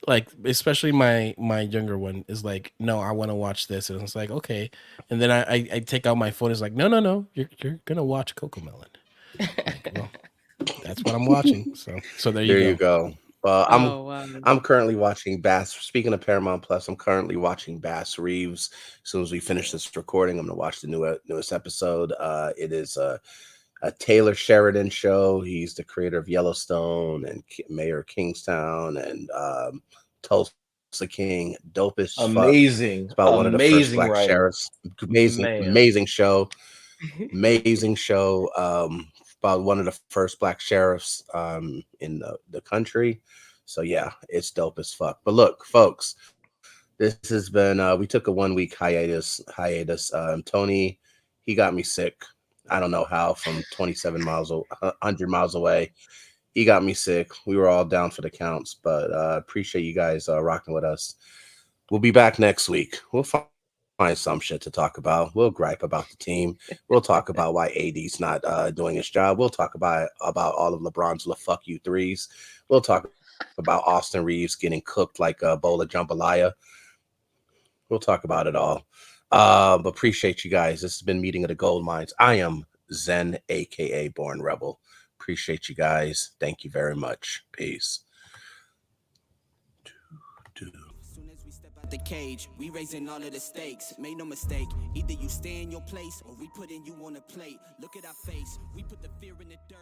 like especially my younger one is like, no, I want to watch this, and it's like, okay, and then I take out my phone. It's like, no, you're gonna watch Coco Melon. Like, well, that's what I'm watching. So there There you you go. go. Oh wow. I'm currently watching Bass. Speaking of Paramount Plus, I'm currently watching Bass Reeves. As soon as we finish this recording, I'm gonna watch the newest episode. It is a Taylor Sheridan show. He's the creator of Yellowstone and Mayor of Kingstown and Tulsa King. Dope as fuck. Amazing. It's about one of the first Amazing black writing. sheriffs. Amazing, Man. amazing show. Amazing show. About one of the first black sheriffs in the country. So yeah, it's dope as fuck. But look, folks, this has been we took a 1 week hiatus. Tony, he got me sick. I don't know how, from 27 miles 100 miles away. He got me sick. We were all down for the counts, but appreciate you guys rocking with us. We'll be back next week. We'll find some shit to talk about. We'll gripe about the team. We'll talk about why AD's not doing his job. We'll talk about all of LeBron's fuck you threes. We'll talk about Austin Reeves getting cooked like a bowl of jambalaya. We'll talk about it all. But appreciate you guys. This has been Meeting of the Gold Mines. I am Zen, aka Born Rebel. Appreciate you guys. Thank you very much. Peace. The cage, we raising all of the stakes. Make no mistake, either you stay in your place or we putting you on a plate. Look at our face, we put the fear in the dirt.